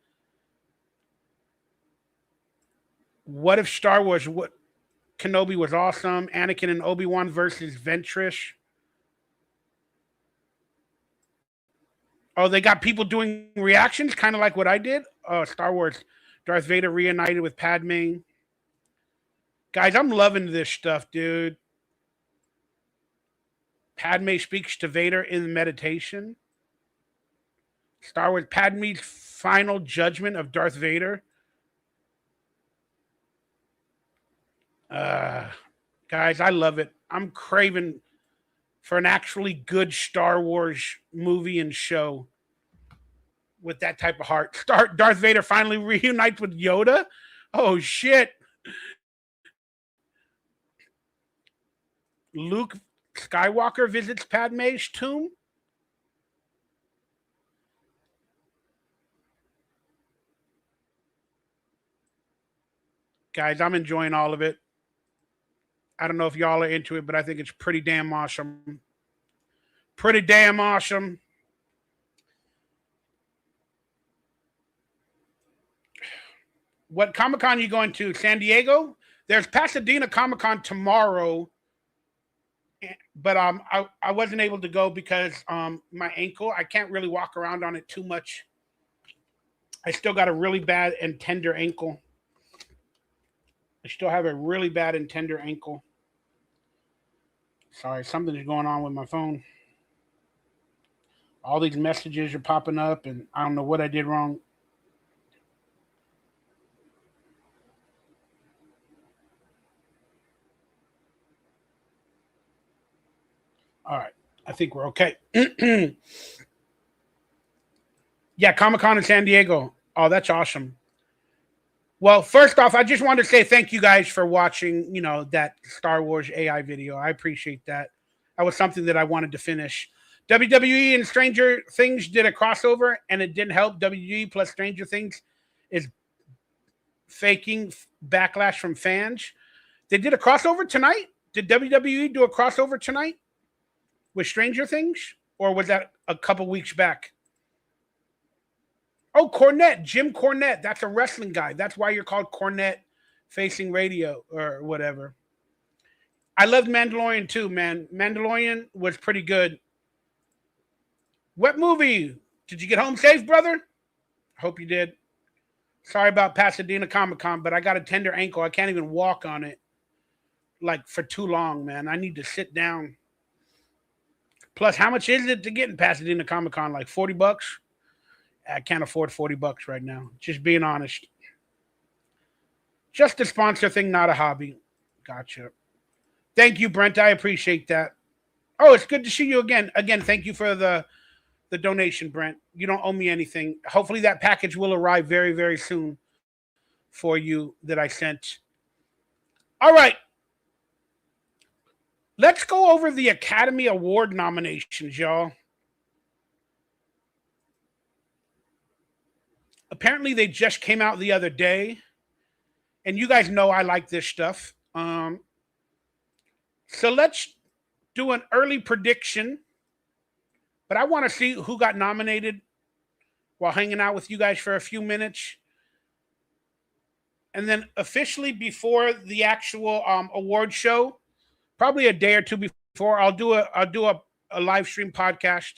What if Star Wars, what Kenobi was awesome, Anakin and Obi-Wan versus Ventress. Oh, they got people doing reactions, kind of like what I did. Star Wars, Darth Vader reunited with Padme. Guys, I'm loving this stuff, dude. Padme speaks to Vader in meditation. Star Wars, Padme's final judgment of Darth Vader. Guys, I love it. I'm craving for an actually good Star Wars movie and show with that type of heart. Darth Vader finally reunites with Yoda. Oh, shit. Luke Skywalker visits Padme's tomb. Guys, I'm enjoying all of it. I don't know if y'all are into it, but I think it's pretty damn awesome. Pretty damn awesome. What Comic-Con are you going to? San Diego? There's Pasadena Comic-Con tomorrow. But I wasn't able to go because my ankle, I can't really walk around on it too much. I still got a really bad and tender ankle. I still have a really bad and tender ankle. Sorry, something's going on with my phone. All these messages are popping up, and I don't know what I did wrong. All right, I think we're okay. Yeah, Comic-Con in San Diego. Oh, that's awesome. Well, first off, I just wanted to say thank you guys for watching, that Star Wars AI video. I appreciate that. That was something that I wanted to finish. WWE and Stranger Things did a crossover, and it didn't help. WWE plus Stranger Things is faking backlash from fans. They did a crossover tonight. Did WWE do a crossover tonight with Stranger Things? Or was that a couple weeks back? Oh, Cornette, Jim Cornette. That's a wrestling guy. That's why you're called Cornette Facing Radio or whatever. I loved Mandalorian too, man. Mandalorian was pretty good. What movie? Did you get home safe, brother? Hope you did. Sorry about Pasadena Comic-Con, but I got a tender ankle. I can't even walk on it like for too long, man. I need to sit down. Plus, how much is it to get in Pasadena Comic-Con? Like $40? I can't afford $40 right now. Just being honest. Just a sponsor thing, not a hobby. Gotcha. Thank you, Brent. I appreciate that. Oh, it's good to see you again. Again, thank you for the donation, Brent. You don't owe me anything. Hopefully that package will arrive very, very soon for you that I sent. All right. Let's go over the Academy Award nominations, y'all. Apparently, they just came out the other day. And you guys know I like this stuff. So let's do an early prediction. But I want to see who got nominated while hanging out with you guys for a few minutes. And then officially before the actual award show, probably a day or two before, I'll do a live stream podcast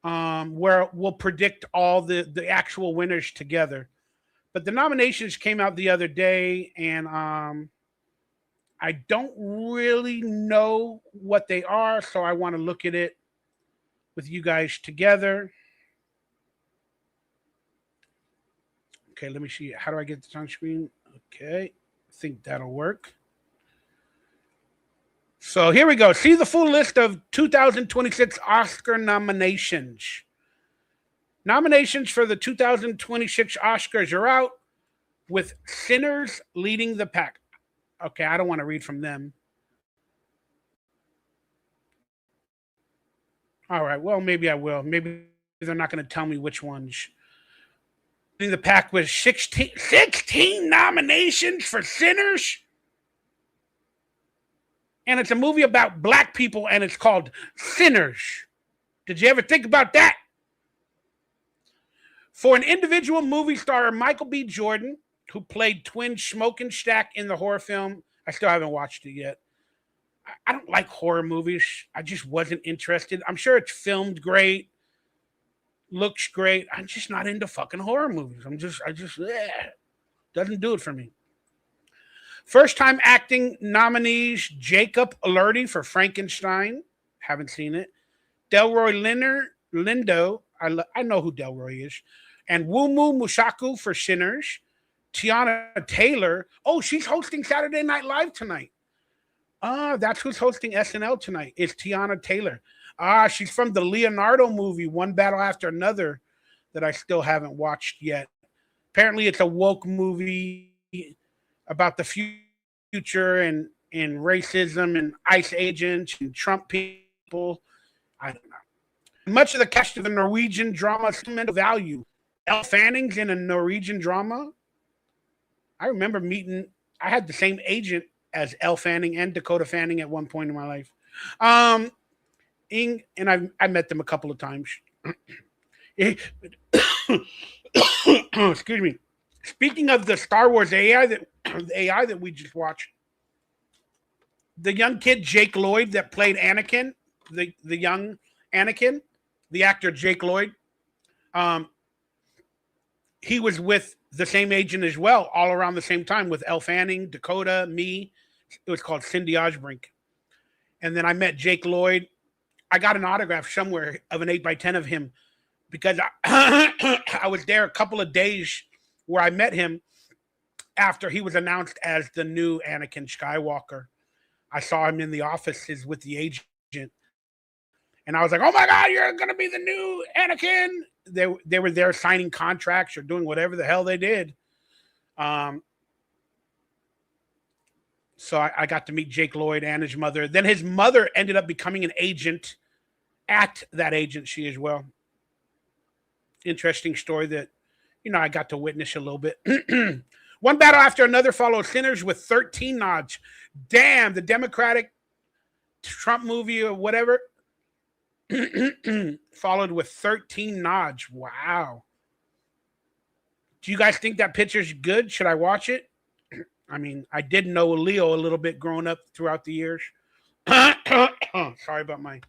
where we'll predict all the actual winners together. But the nominations came out the other day, and I don't really know what they are, so I want to look at it with you guys together. Okay, let me see. How do I get this on screen? Okay, I think that'll work. So here we go. See the full list of 2026 Oscar nominations. Nominations for the 2026 Oscars are out, with Sinners leading the pack. Okay, I don't want to read from them. All right, well, maybe I will. Maybe they're not going to tell me which ones. Leading the pack with 16 nominations for Sinners. And it's a movie about black people, and it's called Sinners. Did you ever think about that? For an individual movie star, Michael B. Jordan, who played twin Smoking Stack in the horror film. I still haven't watched it yet. I don't like horror movies. I just wasn't interested. I'm sure it's filmed great, looks great. I'm just not into fucking horror movies. Doesn't do it for me. First time acting nominees, Jacob Elordi for Frankenstein. Haven't seen it. Delroy Lindo. I know who Delroy is. And Wumu Mushaku for Sinners. Tiana Taylor. Oh, she's hosting Saturday Night Live tonight. That's who's hosting SNL tonight. It's Tiana Taylor. She's from the Leonardo movie, One Battle After Another, that I still haven't watched yet. Apparently, it's a woke movie about the future and racism and ICE agents and Trump people. I don't know. Much of the cast of the Norwegian drama sentimental value. Elle Fanning's in a Norwegian drama. I remember I had the same agent as Elle Fanning and Dakota Fanning at one point in my life. And I met them a couple of times. Excuse me. Speaking of the Star Wars AI that we just watched, the young kid Jake Lloyd that played Anakin, the young Anakin, the actor Jake Lloyd, he was with the same agent as well, all around the same time with Elle Fanning, Dakota, me. It was called Cindy Osbrink. And then I met Jake Lloyd. I got an autograph somewhere of an 8x10 of him because I was there a couple of days where I met him after he was announced as the new Anakin Skywalker. I saw him in the offices with the agent. And I was like, oh my God, you're going to be the new Anakin. They were there signing contracts or doing whatever the hell they did. So I got to meet Jake Lloyd and his mother. Then his mother ended up becoming an agent at that agency as well. Interesting story that, I got to witness a little bit. One Battle After Another follows Sinners with 13 nods. Damn, the Democratic Trump movie or whatever followed with 13 nods. Wow. Do you guys think that picture's good? Should I watch it? I mean, I did know Leo a little bit growing up throughout the years. Sorry about my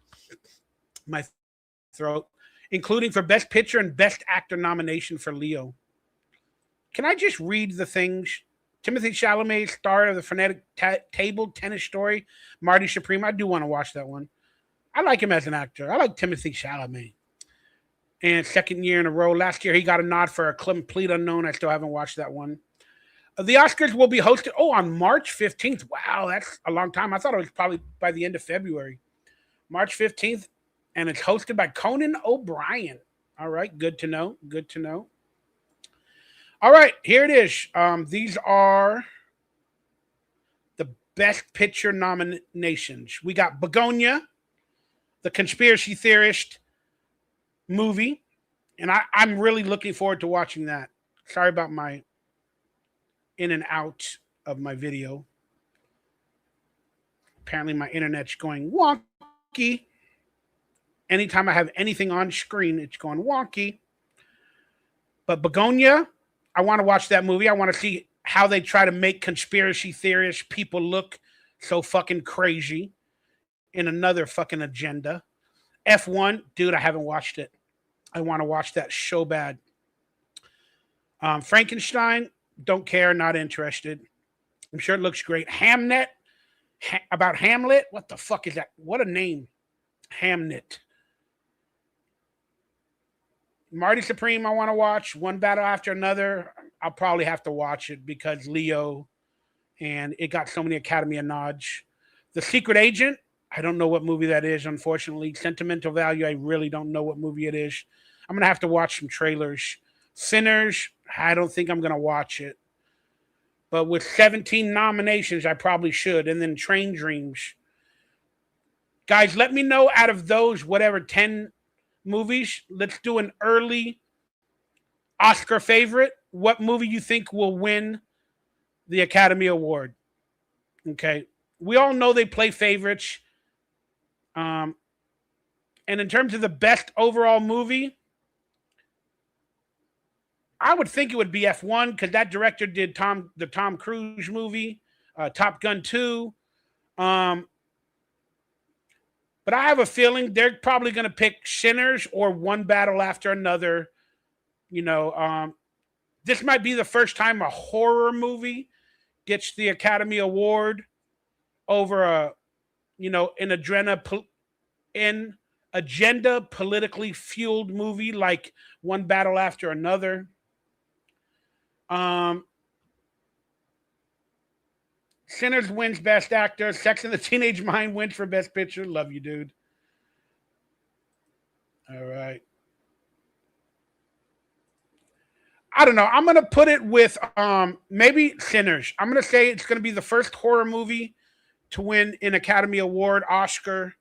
throat. Including for Best Picture and Best Actor nomination for Leo. Can I just read the things? Timothy Chalamet, star of the frenetic table tennis story, Marty Supreme. I do want to watch that one. I like him as an actor. I like Timothy Chalamet. And second year in a row. Last year, he got a nod for A Complete Unknown. I still haven't watched that one. The Oscars will be hosted, on March 15th. Wow, that's a long time. I thought it was probably by the end of February. March 15th. And it's hosted by Conan O'Brien. All right, good to know. Good to know. All right, here it is. These are the Best Picture nominations. We got Begonia, the conspiracy theorist movie, and I'm really looking forward to watching that. Sorry about my in and out of my video. Apparently my internet's going wonky. Anytime I have anything on screen, it's going wonky. But Begonia, I want to watch that movie. I want to see how they try to make conspiracy theorist people look so fucking crazy in another fucking agenda. F1, dude, I haven't watched it. I want to watch that so bad. Frankenstein, don't care, not interested. I'm sure it looks great. Hamnet, about Hamlet. What the fuck is that? What a name. Hamnet. Marty Supreme, I want to watch. One Battle After Another. I'll probably have to watch it because Leo, and it got so many Academy nods. The Secret Agent, I don't know what movie that is, unfortunately. Sentimental Value, I really don't know what movie it is. I'm going to have to watch some trailers. Sinners, I don't think I'm going to watch it. But with 17 nominations, I probably should. And then Train Dreams. Guys, let me know out of those, whatever, 10 movies, let's do an early Oscar favorite. What movie you think will win the Academy Award? Okay. We all know they play favorites. And in terms of the best overall movie, I would think it would be F1 because that director did the Tom Cruise movie, Top Gun 2. But I have a feeling they're probably going to pick Sinners or One Battle After Another. You know, this might be the first time a horror movie gets the Academy Award over a, an agenda politically fueled movie like One Battle After Another. Sinners wins Best Actor. Sex and the Teenage Mind wins for Best Picture. Love you, dude. All right. I don't know. I'm going to put it with maybe Sinners. I'm going to say it's going to be the first horror movie to win an Academy Award, Oscar.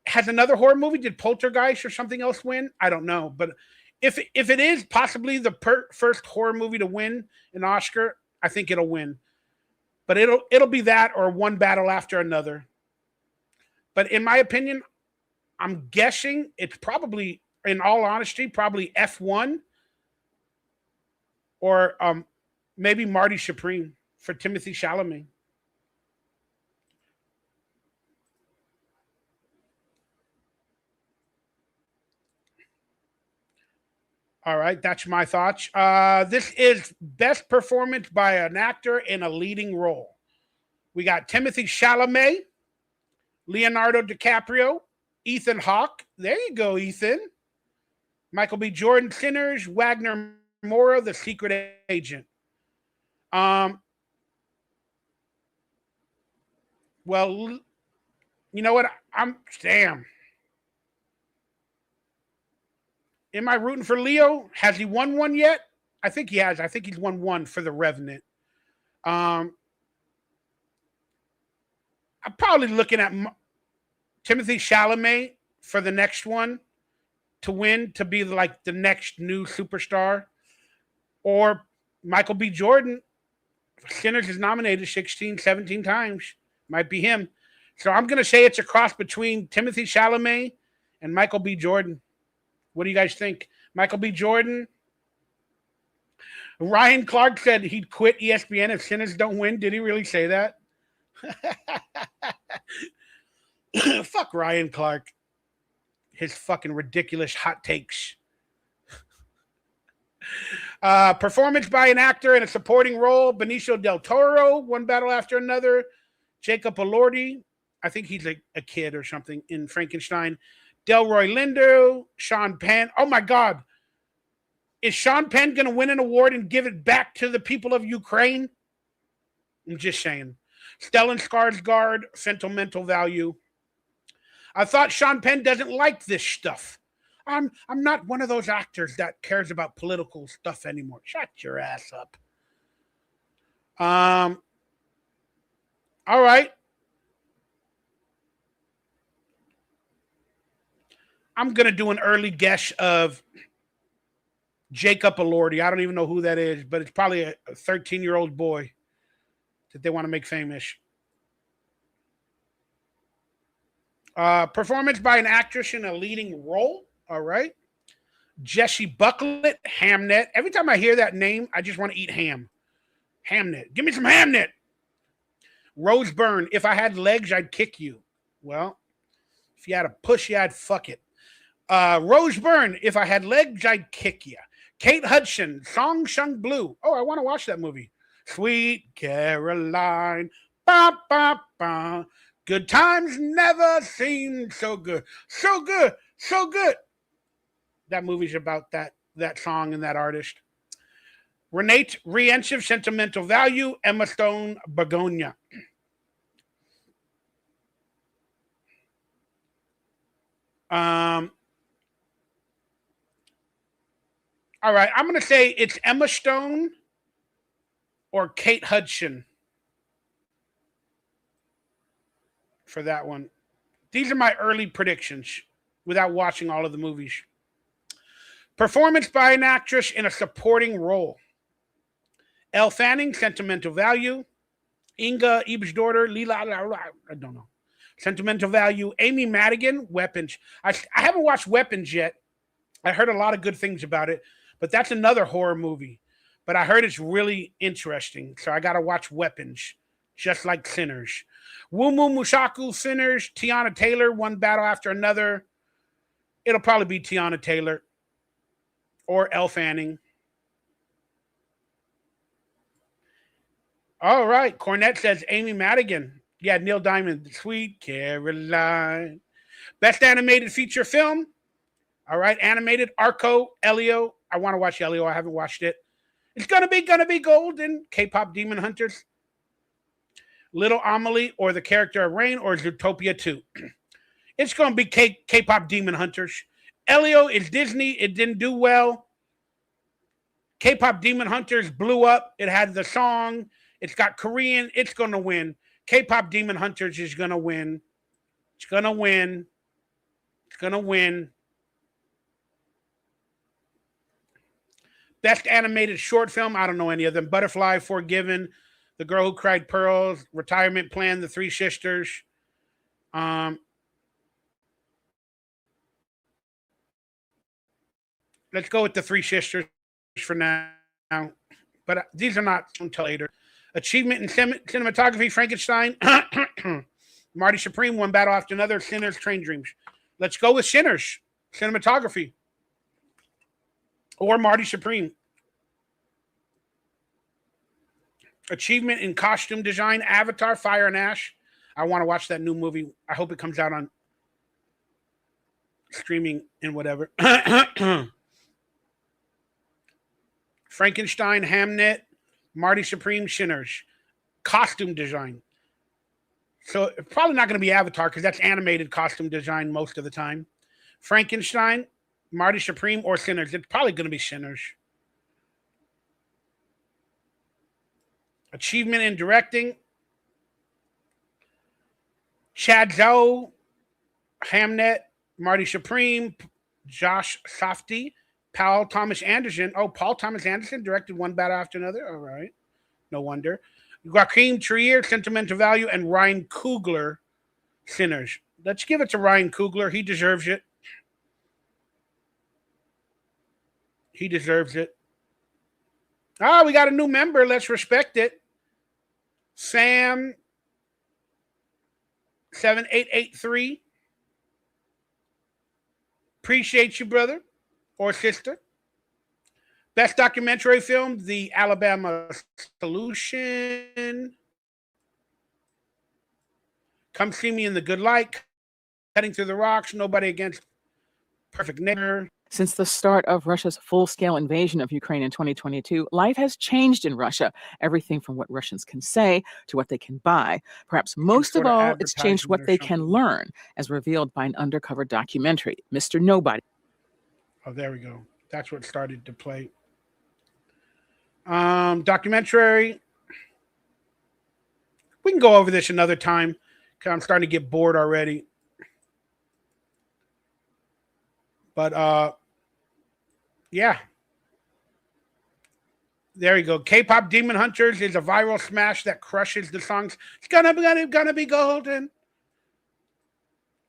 Has another horror movie, did Poltergeist or something else win? I don't know. But if it is possibly the first horror movie to win an Oscar, I think it'll win. But it'll be that or One Battle After Another. But in my opinion, I'm guessing it's probably, in all honesty, probably F1 or maybe Marty Supreme for Timothy Chalamet. All right, that's my thoughts. This is best performance by an actor in a leading role. We got Timothy Chalamet, Leonardo DiCaprio, Ethan Hawke. There you go, Ethan. Michael B. Jordan, Sinners, Wagner Moura, The Secret Agent. Well, you know what? Damn. Am I rooting for Leo? Has he won one yet? I think he has. I think he's won one for The Revenant. I'm probably looking at Timothy Chalamet for the next one to win, to be like the next new superstar. Or Michael B. Jordan. Sinners is nominated 16, 17 times. Might be him. So I'm going to say it's a cross between Timothy Chalamet and Michael B. Jordan. What do you guys think? Michael B. Jordan Ryan Clark said he'd quit ESPN if Sinners don't win. Did he really say that? Fuck Ryan Clark. His fucking ridiculous hot takes. Performance by an actor in a supporting role. Benicio del Toro, one battle after another. Jacob Elordi, I think he's a kid or something in Frankenstein. Delroy Lindo, Sean Penn. Oh my God. Is Sean Penn going to win an award and give it back to the people of Ukraine? I'm just saying. Stellan Skarsgård, Sentimental Value. I thought Sean Penn doesn't like this stuff. I'm not one of those actors that cares about political stuff anymore. Shut your ass up. All right. I'm going to do an early guess of Jacob Elordi. I don't even know who that is, but it's probably a 13-year-old boy that they want to make famous. Performance by an actress in a leading role. All right. Jessie Bucklet, Hamnet. Every time I hear that name, I just want to eat ham. Hamnet. Give me some Hamnet. Rose Byrne. If I had legs, I'd kick you. Well, if you had a pussy, I'd fuck it. Rose Byrne. If I had legs, I'd kick you. Kate Hudson. Song Sung Blue. Oh, I want to watch that movie. Sweet Caroline. Ba, ba, ba. Good times never seemed so good. So good. So good. That movie's about that song and that artist. Renate Rienchev, Sentimental Value. Emma Stone, Begonia. All right, I'm going to say it's Emma Stone or Kate Hudson for that one. These are my early predictions without watching all of the movies. Performance by an actress in a supporting role. Elle Fanning, Sentimental Value. Inga Ebersdorfer, Lila, I don't know. Sentimental Value. Amy Madigan, Weapons. I haven't watched Weapons yet. I heard a lot of good things about it, but that's another horror movie. But I heard it's really interesting, so I got to watch Weapons, just like Sinners. Wumu Mushaku, Sinners. Tiana Taylor, one battle after another. It'll probably be Tiana Taylor or Elle Fanning. All right. Cornette says Amy Madigan. Yeah, Neil Diamond. Sweet Caroline. Best animated feature film. All right. Animated. Arco, Elio. I want to watch Elio. I haven't watched it. It's gonna be golden. K-pop Demon Hunters. Little Amelie or the character of Rain or Zootopia 2. It's gonna be K-pop Demon Hunters. Elio is Disney. It didn't do well. K-pop Demon Hunters blew up. It had the song. It's got Korean. It's going to win. K-pop Demon Hunters is going to win. It's going to win. It's going to win. Best animated short film. I don't know any of them. Butterfly, Forgiven, The Girl Who Cried Pearls, Retirement Plan, The Three Sisters. Let's go with The Three Sisters for now. But these are not until later. Achievement in cinematography, Frankenstein. Marty Supreme, one battle after another. Sinners, Train Dreams. Let's go with Sinners, cinematography. Or Marty Supreme. Achievement in costume design, Avatar, Fire and Ash. I want to watch that new movie. I hope it comes out on streaming and whatever. Frankenstein, Hamnet, Marty Supreme, Sinners. Costume design. So it's probably not going to be Avatar because that's animated costume design most of the time. Frankenstein, Marty Supreme, or Sinners. It's probably going to be Sinners. Achievement in directing. Chad Zhou, Hamnet, Marty Supreme, Josh Safdie, Paul Thomas Anderson. Oh, Paul Thomas Anderson directed one battle after another. All right. No wonder. Joaquin Trier, Sentimental Value, and Ryan Coogler, Sinners. Let's give it to Ryan Coogler. He deserves it. He deserves it. Oh, we got a new member. Let's respect it. Sam 7883. Appreciate you, brother or sister. Best documentary film, The Alabama Solution. Come See Me in the Good Light. Cutting Through the Rocks. Nobody Against Perfect Neighbor. Since the start of Russia's full-scale invasion of Ukraine in 2022, life has changed in Russia. Everything from what Russians can say to what they can buy. Perhaps most of all, it's changed what they can learn, as revealed by an undercover documentary, Mr. Nobody. Oh, there we go. That's what started to play. Documentary. We can go over this another time because I'm starting to get bored already. But yeah. There you go. K-pop Demon Hunters is a viral smash that crushes the songs. It's gonna be golden.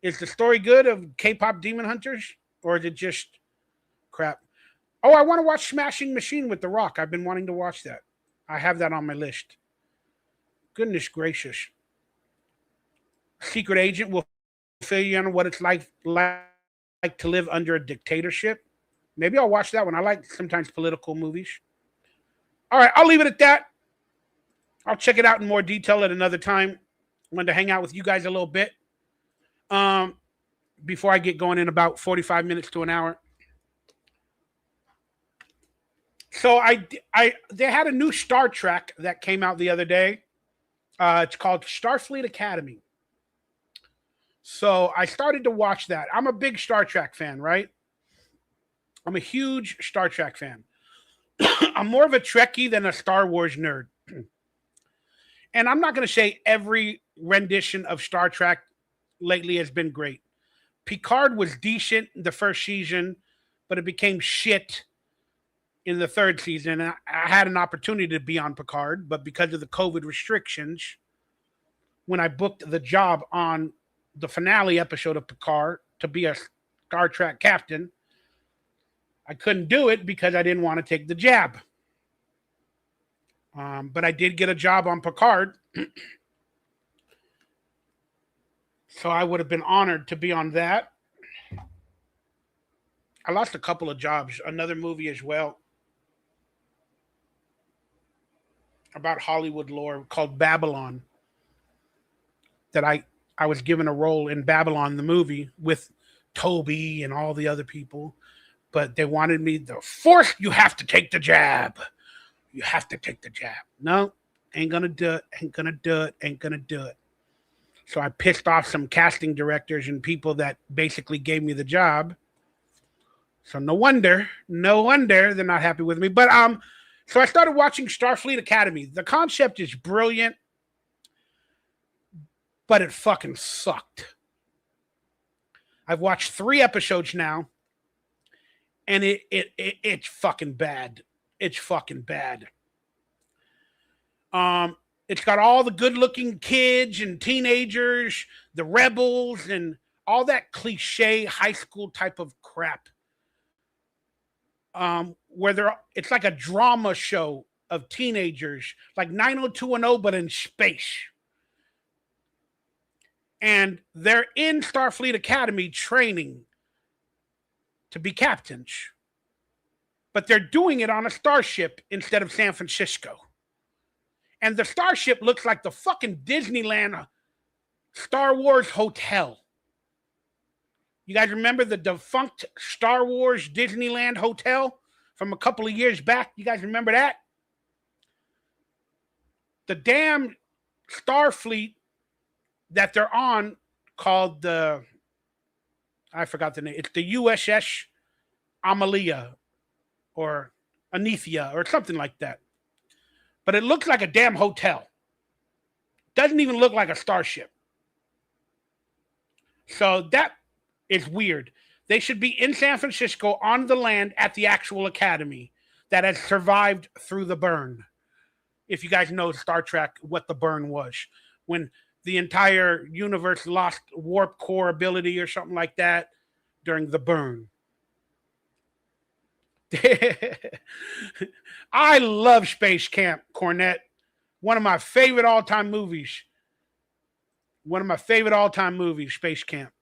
Is the story good of K-pop Demon Hunters, or is it just crap? Oh, I want to watch Smashing Machine with The Rock. I've been wanting to watch that. I have that on my list. Goodness gracious. Secret Agent will fill you in on what it's like to live under a dictatorship. Maybe I'll watch that one. I like sometimes political movies. All right, I'll leave it at that. I'll check it out in more detail at another time. I wanted to hang out with you guys a little bit before I get going in about 45 minutes to an hour. So they had a new Star Trek that came out the other day. It's called Starfleet Academy. So I started to watch that. I'm a big Star Trek fan, right? I'm a huge Star Trek fan. I'm more of a Trekkie than a Star Wars nerd. And I'm not going to say every rendition of Star Trek lately has been great. Picard was decent the first season, but it became shit in the third season. I had an opportunity to be on Picard, but because of the COVID restrictions, when I booked the job on the finale episode of Picard to be a Star Trek captain, I couldn't do it because I didn't want to take the jab. But I did get a job on Picard. So I would have been honored to be on that. I lost a couple of jobs. Another movie as well about Hollywood lore called Babylon, that I was given a role in Babylon, the movie, with Toby and all the other people. But they wanted me to force, you have to take the jab. You have to take the jab. No, ain't gonna do it, ain't gonna do it, ain't gonna do it. So I pissed off some casting directors and people that basically gave me the job. So no wonder they're not happy with me. But so I started watching Starfleet Academy. The concept is brilliant, but it fucking sucked. I've watched 3 episodes now, and it's fucking bad. It's fucking bad. It's got all the good-looking kids and teenagers, the rebels, and all that cliche high school type of crap. Where it's like a drama show of teenagers, like 90210, but in space. And they're in Starfleet Academy training to be captains. But they're doing it on a starship instead of San Francisco. And the starship looks like the fucking Disneyland Star Wars hotel. You guys remember the defunct Star Wars Disneyland hotel from a couple of years back? You guys remember that? The damn Starfleet that they're on, called I forgot the name. It's the USS Amalia or Anethia or something like that. But it looks like a damn hotel. Doesn't even look like a starship. So that is weird. They should be in San Francisco on the land at the actual academy that has survived through the burn. If you guys know Star Trek, what the burn was. When the entire universe lost warp core ability or something like that during the burn. I love Space Camp, Cornette. One of my favorite all-time movies. Space Camp.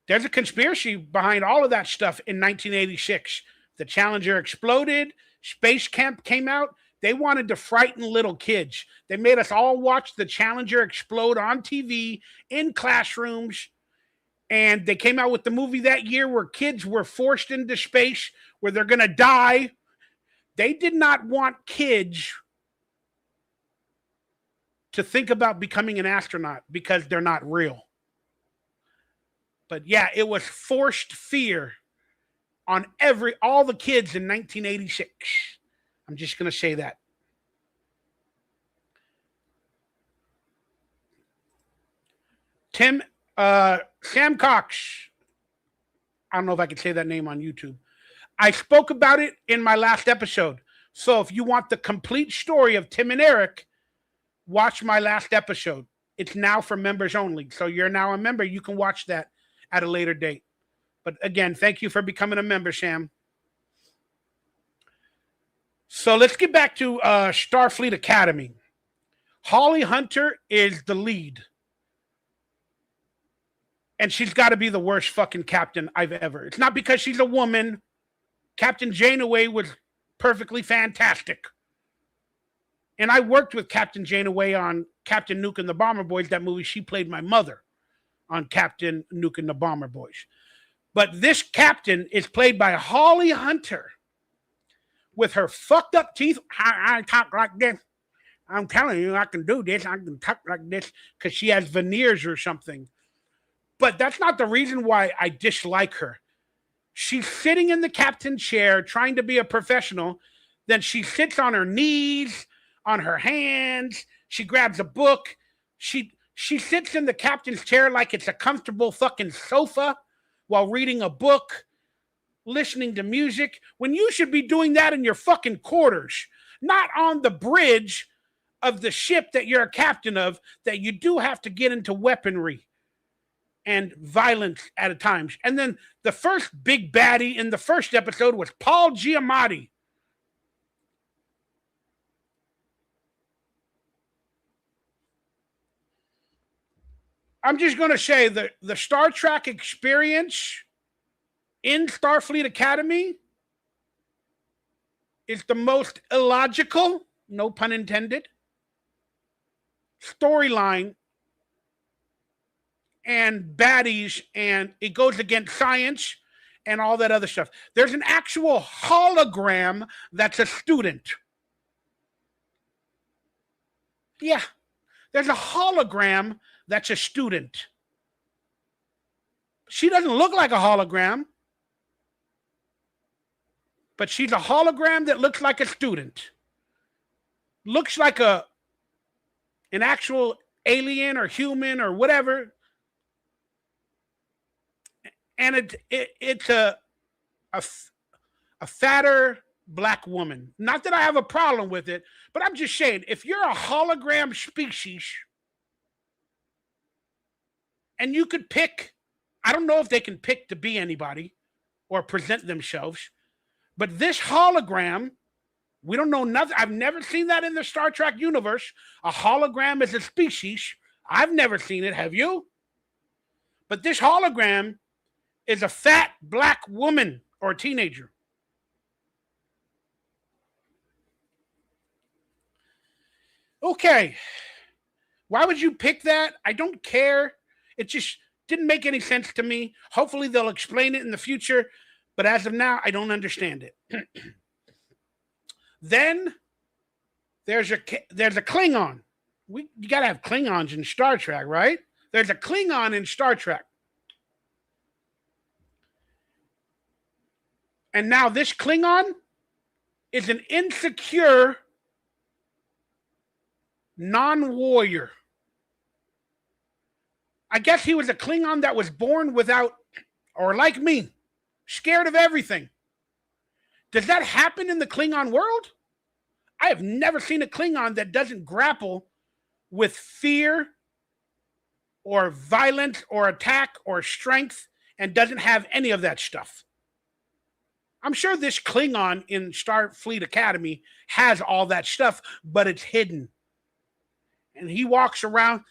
There's a conspiracy behind all of that stuff in 1986. The Challenger exploded. Space Camp came out. They wanted to frighten little kids. They made us all watch the Challenger explode on TV in classrooms. And they came out with the movie that year where kids were forced into space where they're going to die. They did not want kids to think about becoming an astronaut because they're not real. But yeah, it was forced fear on all the kids in 1986. I'm just going to say that. Sam Cox. I don't know if I can say that name on YouTube. I spoke about it in my last episode. So if you want the complete story of Tim and Eric, watch my last episode. It's now for members only. So you're now a member. You can watch that at a later date. But again, thank you for becoming a member, Sam. So let's get back to Starfleet Academy. Holly Hunter is the lead. And she's got to be the worst fucking captain I've ever. It's not because she's a woman. Captain Janeway was perfectly fantastic. And I worked with Captain Janeway on Captain Nuke and the Bomber Boys, that movie. She played my mother on Captain Nuke and the Bomber Boys. But this captain is played by Holly Hunter with her fucked up teeth. I talk like this. I'm telling you, I can do this. I can talk like this because she has veneers or something. But that's not the reason why I dislike her. She's sitting in the captain chair trying to be a professional. Then she sits on her knees, on her hands. She grabs a book. She sits in the captain's chair like it's a comfortable fucking sofa while reading a book, listening to music, when you should be doing that in your fucking quarters, not on the bridge of the ship that you're a captain of, that you do have to get into weaponry and violence at times. And then the first big baddie in the first episode was Paul Giamatti. I'm just going to say that the Star Trek experience in Starfleet Academy is the most illogical, no pun intended, storyline and baddies, and it goes against science and all that other stuff. There's an actual hologram that's a student. Yeah, there's a hologram that's a student. She doesn't look like a hologram, but she's a hologram that looks like a student. Looks like an actual alien or human or whatever. And it's a fatter black woman. Not that I have a problem with it, but I'm just saying, if you're a hologram species and you could pick, I don't know if they can pick to be anybody or present themselves, but this hologram, we don't know nothing. I've never seen that in the Star Trek universe. A hologram is a species. I've never seen it. Have you? But this hologram is a fat black woman or a teenager. Okay. Why would you pick that? I don't care. It just didn't make any sense to me. Hopefully they'll explain it in the future. But as of now, I don't understand it. Then there's a Klingon. You got to have Klingons in Star Trek, right? There's a Klingon in Star Trek. And now this Klingon is an insecure non-warrior. I guess he was a Klingon that was born without, or like me, scared of everything. Does that happen in the Klingon world? I have never seen a Klingon that doesn't grapple with fear or violence or attack or strength and doesn't have any of that stuff. I'm sure this Klingon in Starfleet Academy has all that stuff, but it's hidden. And he walks around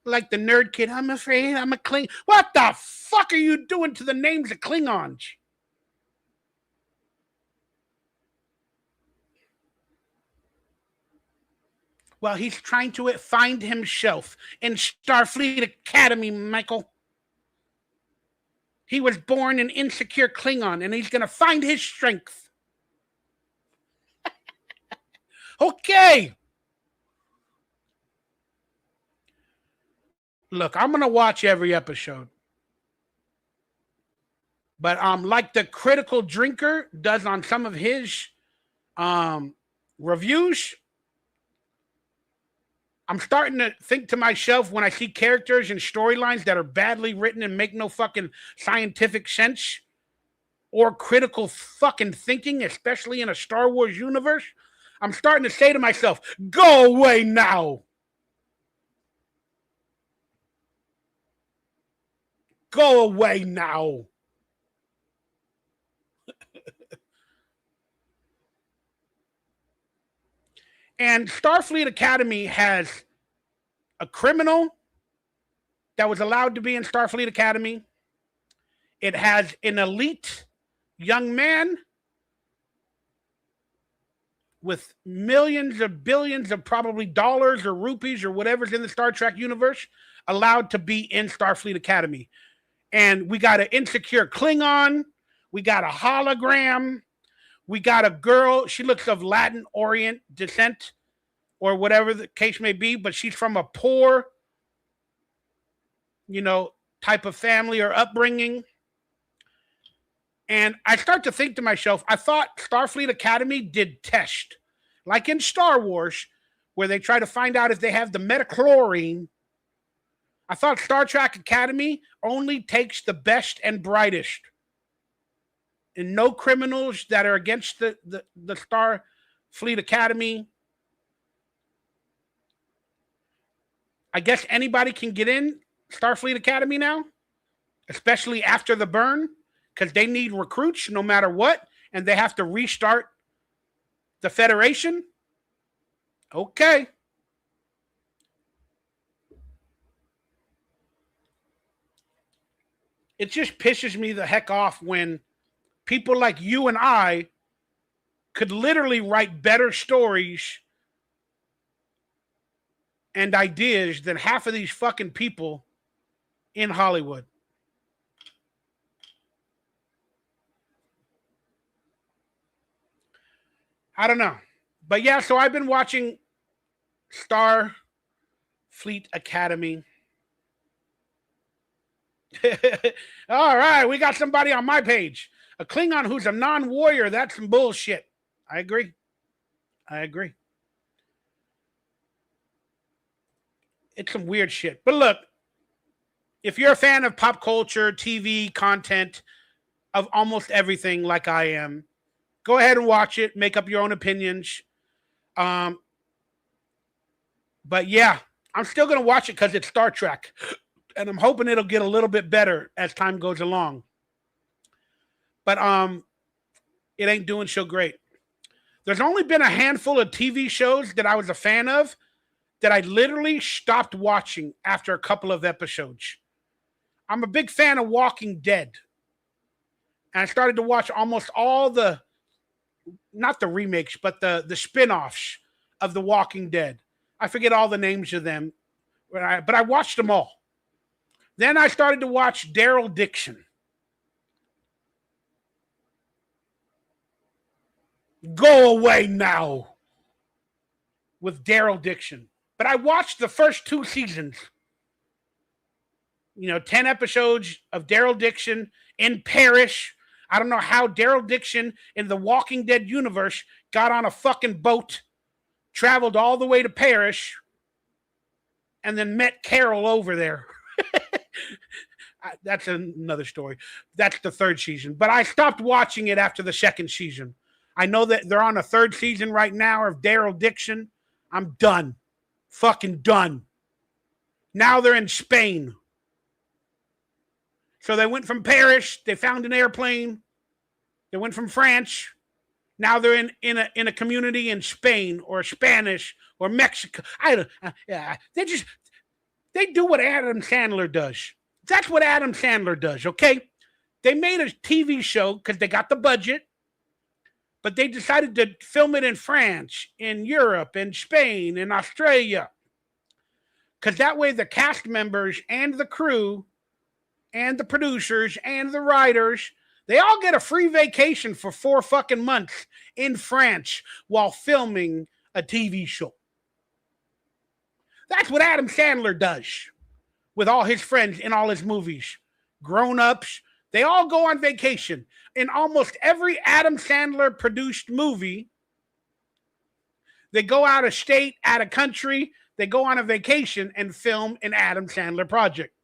like the nerd kid. I'm afraid I'm a Klingon. What the fuck are you doing to the names of Klingons? Well, he's trying to find himself in Starfleet Academy, Michael. He was born an insecure Klingon, and he's going to find his strength. Okay. Look, I'm going to watch every episode. But like the Critical Drinker does on some of his reviews, I'm starting to think to myself when I see characters and storylines that are badly written and make no fucking scientific sense or critical fucking thinking, especially in a Star Wars universe, I'm starting to say to myself, go away now. Go away now. And Starfleet Academy has a criminal that was allowed to be in Starfleet Academy. It has an elite young man with millions of billions of probably dollars or rupees or whatever's in the Star Trek universe allowed to be in Starfleet Academy. And we got an insecure Klingon. We got a hologram. We got a girl. She looks of Latin Orient descent or whatever the case may be, but she's from a poor, type of family or upbringing. And I start to think to myself, I thought Starfleet Academy did test, like in Star Wars, where they try to find out if they have the metachlorine. I thought Star Trek Academy only takes the best and brightest. And no criminals that are against the Starfleet Academy. I guess anybody can get in Starfleet Academy now, especially after the burn, because they need recruits no matter what, and they have to restart the Federation. Okay. It just pisses me the heck off when people like you and I could literally write better stories and ideas than half of these fucking people in Hollywood. I don't know. But yeah, so I've been watching Starfleet Academy. All right, we got somebody on my page. A Klingon who's a non-warrior, that's some bullshit. I agree. It's some weird shit. But look, if you're a fan of pop culture, TV, content, of almost everything like I am, go ahead and watch it. Make up your own opinions. But yeah, I'm still going to watch it because it's Star Trek. And I'm hoping it'll get a little bit better as time goes along. But it ain't doing so great. There's only been a handful of TV shows that I was a fan of that I literally stopped watching after a couple of episodes. I'm a big fan of Walking Dead. And I started to watch almost all the, not the remakes, but the spin-offs of The Walking Dead. I forget all the names of them, but I watched them all. Then I started to watch Daryl Dixon. Go away now with Daryl Dixon. But I watched the first 2 seasons. 10 episodes of Daryl Dixon in Paris. I don't know how Daryl Dixon in the Walking Dead universe got on a fucking boat, traveled all the way to Paris, and then met Carol over there. That's another story. That's the 3rd season. But I stopped watching it after the 2nd season. I know that they're on a 3rd season right now of Daryl Dixon. I'm done. Fucking done. Now they're in Spain. So they went from Paris. They found an airplane. They went from France. Now they're in a community in Spain or Spanish or Mexico. They do what Adam Sandler does. That's what Adam Sandler does, okay? They made a TV show because they got the budget, but they decided to film it in France, in Europe, in Spain, in Australia. Because that way the cast members and the crew and the producers and the writers, they all get a free vacation for 4 fucking months in France while filming a TV show. That's what Adam Sandler does with all his friends in all his movies. Grown-ups, they all go on vacation. In almost every Adam Sandler produced movie, they go out of state, out of country, they go on a vacation and film an Adam Sandler project.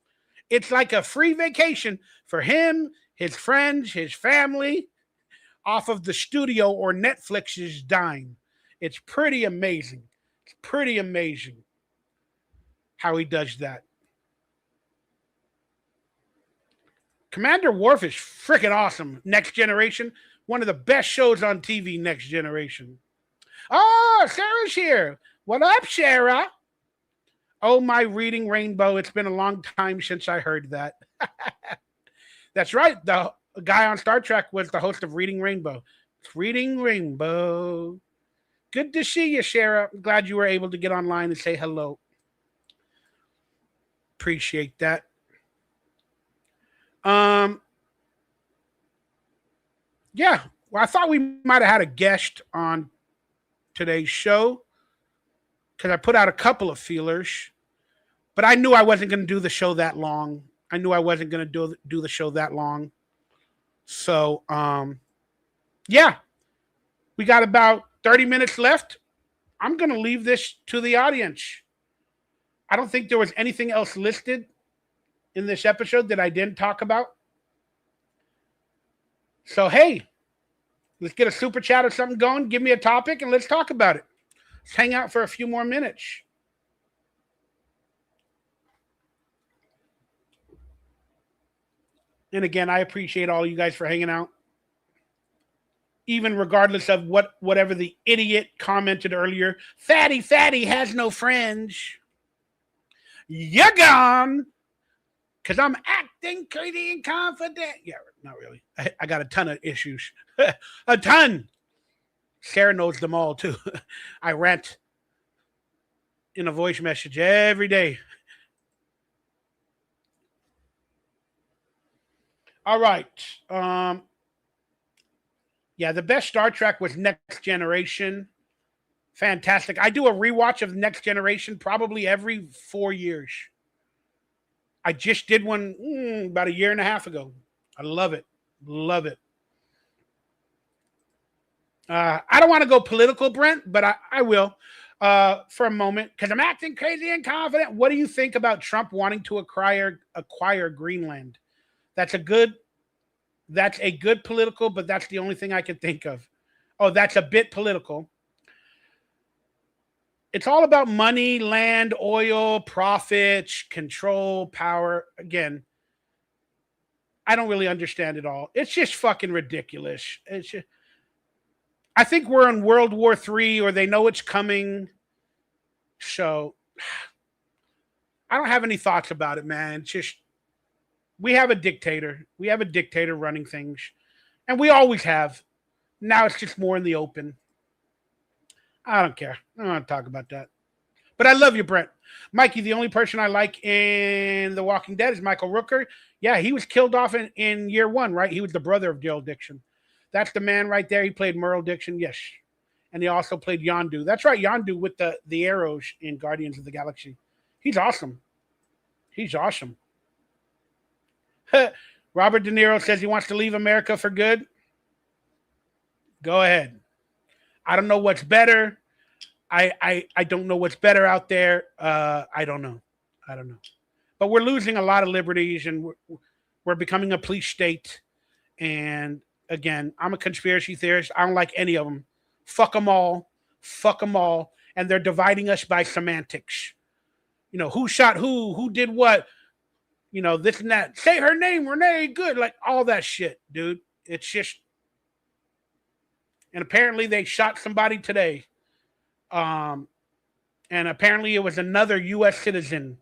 It's like a free vacation for him, his friends, his family, off of the studio or Netflix's dime. It's pretty amazing. It's pretty amazing how he does that. Commander Worf is freaking awesome. Next Generation, one of the best shows on TV, Next Generation. Oh, Sarah's here. What up, Sarah? Oh, my Reading Rainbow. It's been a long time since I heard that. That's right. The guy on Star Trek was the host of Reading Rainbow. It's Reading Rainbow. Good to see you, Sarah. I'm glad you were able to get online and say hello. Appreciate that. Yeah, well, I thought we might have had a guest on today's show because I put out a couple of feelers, but I knew I wasn't going to do the show that long. I knew I wasn't going to do the show that long. So, yeah, we got about 30 minutes left. I'm going to leave this to the audience. I don't think there was anything else listed in this episode that I didn't talk about. So, hey, let's get a super chat or something going. Give me a topic and let's talk about it. Let's hang out for a few more minutes. And again, I appreciate all you guys for hanging out. Even regardless of whatever the idiot commented earlier. Fatty has no friends. You're gone. Because I'm acting crazy and confident. Yeah, not really. I got a ton of issues. A ton. Sarah knows them all, too. I rant in a voice message every day. All right. Yeah, the best Star Trek was Next Generation. Fantastic. I do a rewatch of Next Generation probably every 4 years. I just did one about a year and a half ago. I love it. Love it. I don't want to go political, Brent, but I will for a moment because I'm acting crazy and confident. What do you think about Trump wanting to acquire Greenland? That's a good political, but that's the only thing I can think of. Oh, that's a bit political. It's all about money, land, oil, profits, control, power. Again, I don't really understand it all. It's just fucking ridiculous. I think we're in World War III or they know it's coming. So I don't have any thoughts about it, man. It's just we have a dictator. We have a dictator running things. And we always have. Now it's just more in the open. I don't care. I don't want to talk about that. But I love you, Brent. Mikey, the only person I like in The Walking Dead is Michael Rooker. Yeah, he was killed off in year 1, right? He was the brother of Daryl Dixon. That's the man right there. He played Merle Dixon, yes. And he also played Yondu. That's right, Yondu with the arrows in Guardians of the Galaxy. He's awesome. He's awesome. Robert De Niro says he wants to leave America for good. Go ahead. I don't know what's better. I don't know what's better out there. I don't know. But we're losing a lot of liberties, and we're becoming a police state. And again, I'm a conspiracy theorist. I don't like any of them. Fuck them all. Fuck them all. And they're dividing us by semantics. You know, who shot who did what, you know, this and that. Say her name, Renee, good. Like all that shit, dude. It's just And apparently they shot somebody today. And apparently it was another U.S. citizen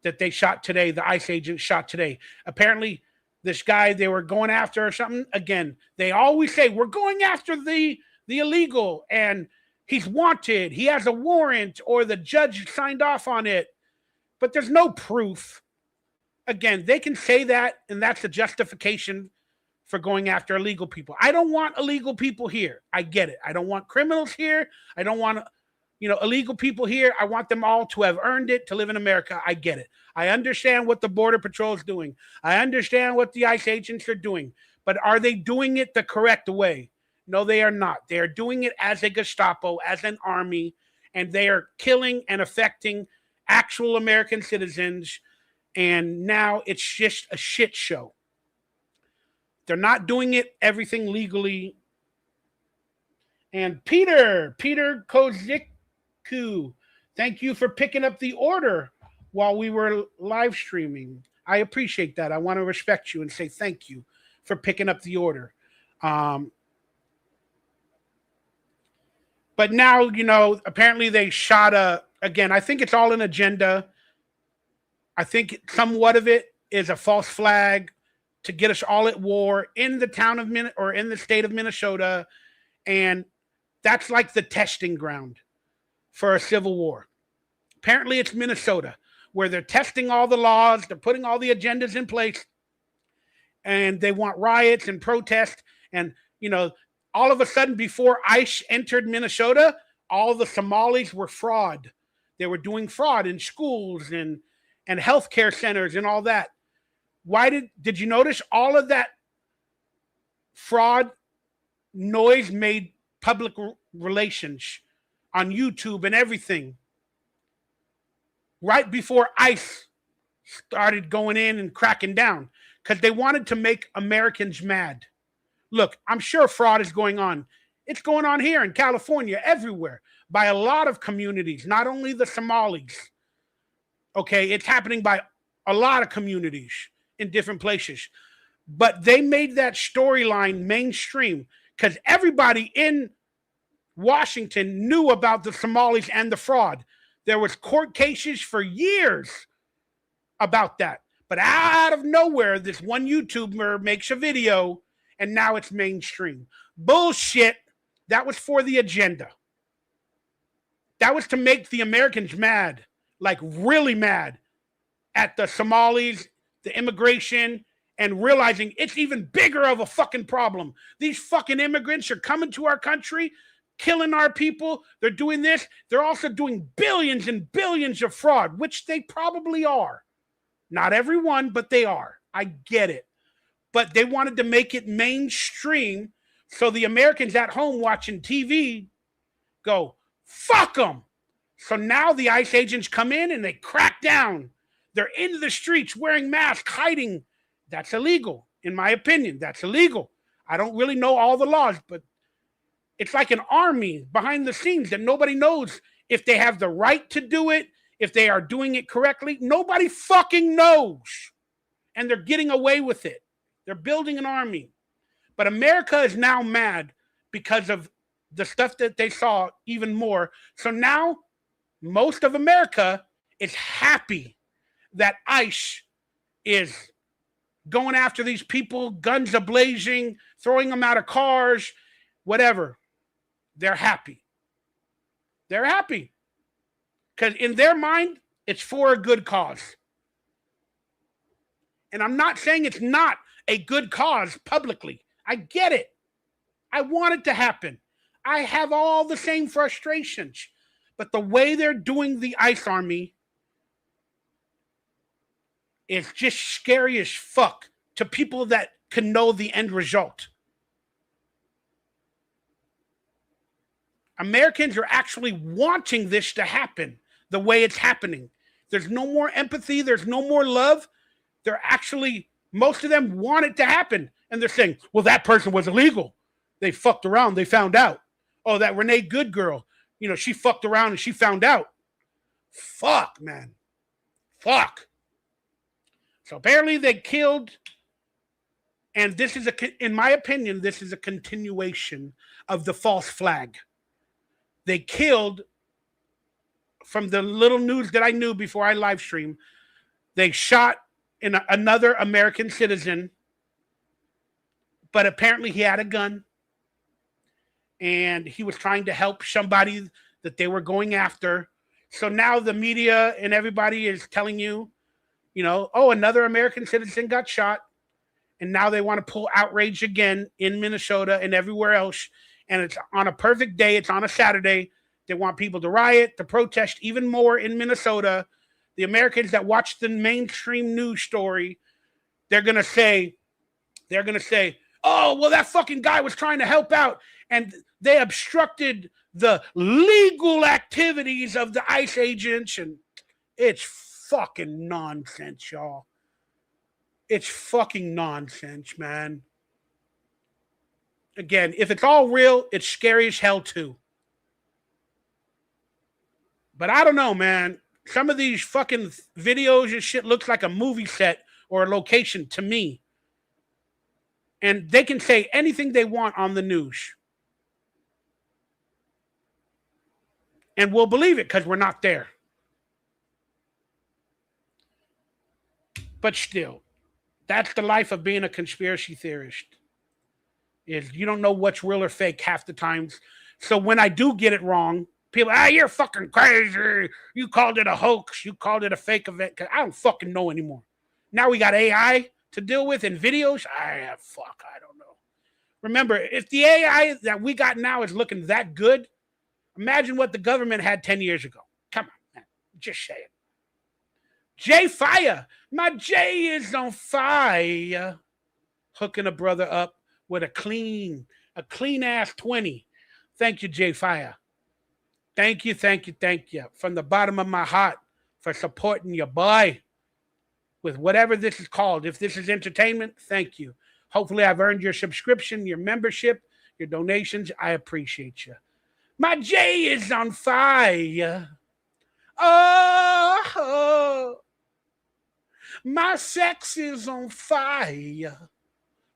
that they shot today. The ICE agent shot today. Apparently this guy they were going after or something. Again, they always say, we're going after the illegal and he's wanted. He has a warrant or the judge signed off on it. But there's no proof. Again, they can say that, and that's a justification for going after illegal people. I don't want illegal people here. I get it. I don't want criminals here. I don't want, illegal people here. I want them all to have earned it to live in America. I get it. I understand what the Border Patrol is doing. I understand what the ICE agents are doing. But are they doing it the correct way? No, they are not. They are doing it as a Gestapo, as an army, and they are killing and affecting actual American citizens. And now it's just a shit show. They're not doing everything legally. And Peter Koziku, thank you for picking up the order while we were live streaming. I appreciate that. I want to respect you and say thank you for picking up the order. But now, apparently they shot again, I think it's all an agenda. I think somewhat of it is a false flag to get us all at war in the town of or in the state of Minnesota. And that's like the testing ground for a civil war. Apparently it's Minnesota, where they're testing all the laws, they're putting all the agendas in place, and they want riots and protests. And, all of a sudden before ICE entered Minnesota, all the Somalis were fraud. They were doing fraud in schools and healthcare centers and all that. Why did you notice all of that fraud noise made public relations on YouTube and everything right before ICE started going in and cracking down because they wanted to make Americans mad. Look, I'm sure fraud is going on. It's going on here in California, everywhere, by a lot of communities, not only the Somalis. Okay, it's happening by a lot of communities in different places. But they made that storyline mainstream because everybody in Washington knew about the Somalis and the fraud. There was court cases for years about that. But out of nowhere, this one YouTuber makes a video and now it's mainstream. Bullshit. That was for the agenda. That was to make the Americans mad, like really mad at the Somalis, the immigration, and realizing it's even bigger of a fucking problem. These fucking immigrants are coming to our country, killing our people. They're doing this. They're also doing billions and billions of fraud, which they probably are. Not everyone, but they are. I get it. But they wanted to make it mainstream so the Americans at home watching TV go, fuck them. So now the ICE agents come in and they crack down. They're into the streets wearing masks, hiding. That's illegal, in my opinion. That's illegal. I don't really know all the laws, but it's like an army behind the scenes that nobody knows if they have the right to do it, if they are doing it correctly. Nobody fucking knows. And they're getting away with it. They're building an army. But America is now mad because of the stuff that they saw even more. So now most of America is happy that ICE is going after these people, guns a-blazing, throwing them out of cars, whatever. They're happy. They're happy. Because in their mind, it's for a good cause. And I'm not saying it's not a good cause publicly. I get it. I want it to happen. I have all the same frustrations. But the way they're doing the ICE army is just scary as fuck to people that can know the end result. Americans are actually wanting this to happen the way it's happening. There's no more empathy. There's no more love. They're actually, most of them want it to happen. And they're saying, well, that person was illegal. They fucked around. They found out. Oh, that Renee Good girl, she fucked around and she found out. Fuck, man. Fuck. So apparently they killed And this is in my opinion, this is a continuation of the false flag. They killed, from the little news that I knew before I live stream, they shot another American citizen, but apparently he had a gun and he was trying to help somebody that they were going after. So now the media and everybody is telling you, oh, another American citizen got shot. And now they want to pull outrage again in Minnesota and everywhere else. And it's on a perfect day. It's on a Saturday. They want people to riot, to protest even more in Minnesota. The Americans that watch the mainstream news story, they're going to say, oh, well, that fucking guy was trying to help out. And they obstructed the legal activities of the ICE agents. And it's fucking nonsense, y'all. It's fucking nonsense, man. Again, if it's all real, it's scary as hell too. But I don't know, man. Some of these fucking videos and shit looks like a movie set or a location to me. And they can say anything they want on the news. And we'll believe it because we're not there. But still, that's the life of being a conspiracy theorist. Is you don't know what's real or fake half the times. So when I do get it wrong, people, you're fucking crazy. You called it a hoax. You called it a fake event. Because I don't fucking know anymore. Now we got AI to deal with in videos. I don't know. Remember, if the AI that we got now is looking that good, imagine what the government had 10 years ago. Come on, man. Just say it. J Fire. My J is on fire. Hooking a brother up with a clean ass 20. Thank you, J Fire. Thank you. From the bottom of my heart for supporting your boy with whatever this is called. If this is entertainment, thank you. Hopefully I've earned your subscription, your membership, your donations. I appreciate you. My J is on fire. Oh, my sex is on fire. You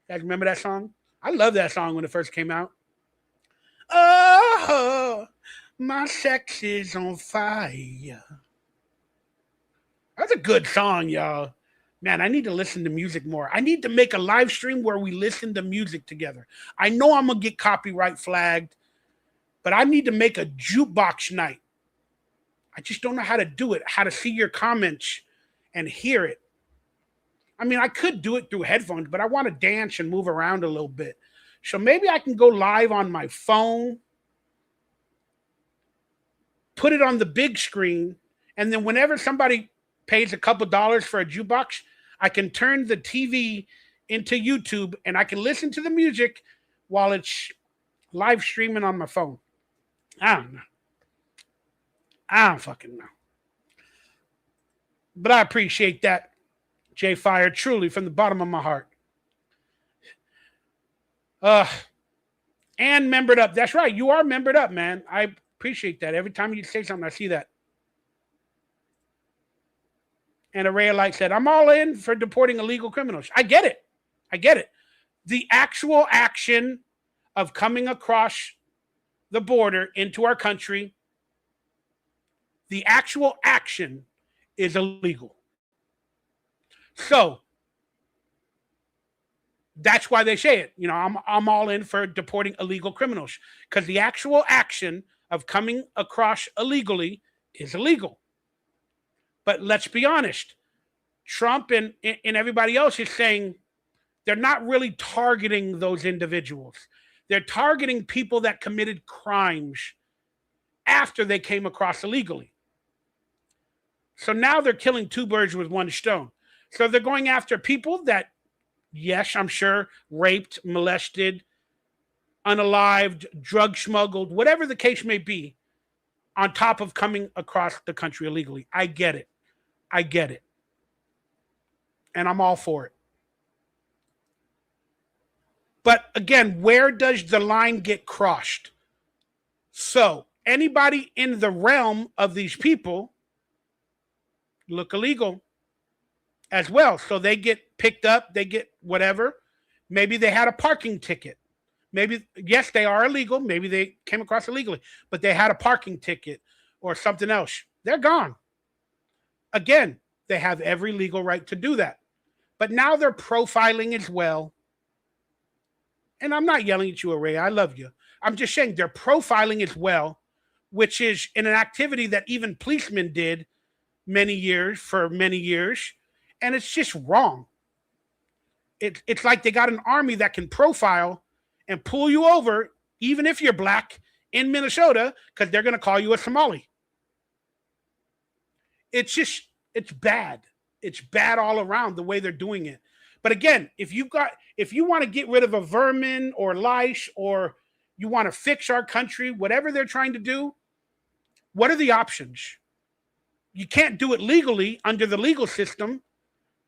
guys remember that song? I love that song when it first came out. Oh, my sex is on fire. That's a good song, y'all. Man, I need to listen to music more. I need to make a live stream where we listen to music together. I know I'm going to get copyright flagged, but I need to make a jukebox night. I just don't know how to do it, how to see your comments and hear it. I mean, I could do it through headphones, but I want to dance and move around a little bit. So maybe I can go live on my phone, put it on the big screen, and then whenever somebody pays a couple dollars for a jukebox, I can turn the TV into YouTube and I can listen to the music while it's live streaming on my phone. I don't know. I don't fucking know. But I appreciate that, Jay Fire, truly from the bottom of my heart. And membered up. That's right. You are membered up, man. I appreciate that. Every time you say something, I see that. And a ray of light said, I'm all in for deporting illegal criminals. I get it. The actual action of coming across the border into our country, the actual action is illegal. So that's why they say it. I'm all in for deporting illegal criminals because the actual action of coming across illegally is illegal. But let's be honest, Trump and everybody else is saying they're not really targeting those individuals. They're targeting people that committed crimes after they came across illegally. So now they're killing two birds with one stone. So they're going after people that, yes, I'm sure, raped, molested, unalived, drug smuggled, whatever the case may be, on top of coming across the country illegally. I get it. And I'm all for it. But again, where does the line get crossed? So anybody in the realm of these people look illegal as well. So they get picked up, they get whatever, Maybe they had a parking ticket. Maybe, yes, they are illegal. Maybe they came across illegally, but they had a parking ticket or something else. They're gone. Again, they have every legal right to do that. But now they're profiling as well. And I'm not yelling at you, Ray. I love you. I'm just saying they're profiling as well, which is in an activity that even policemen did for many years. And it's just wrong. It's like they got an army that can profile and pull you over, even if you're black, in Minnesota, because they're going to call you a Somali. It's bad. It's bad all around the way they're doing it. But again, if you want to get rid of a vermin or lice, or you want to fix our country, whatever they're trying to do, what are the options? You can't do it legally under the legal system.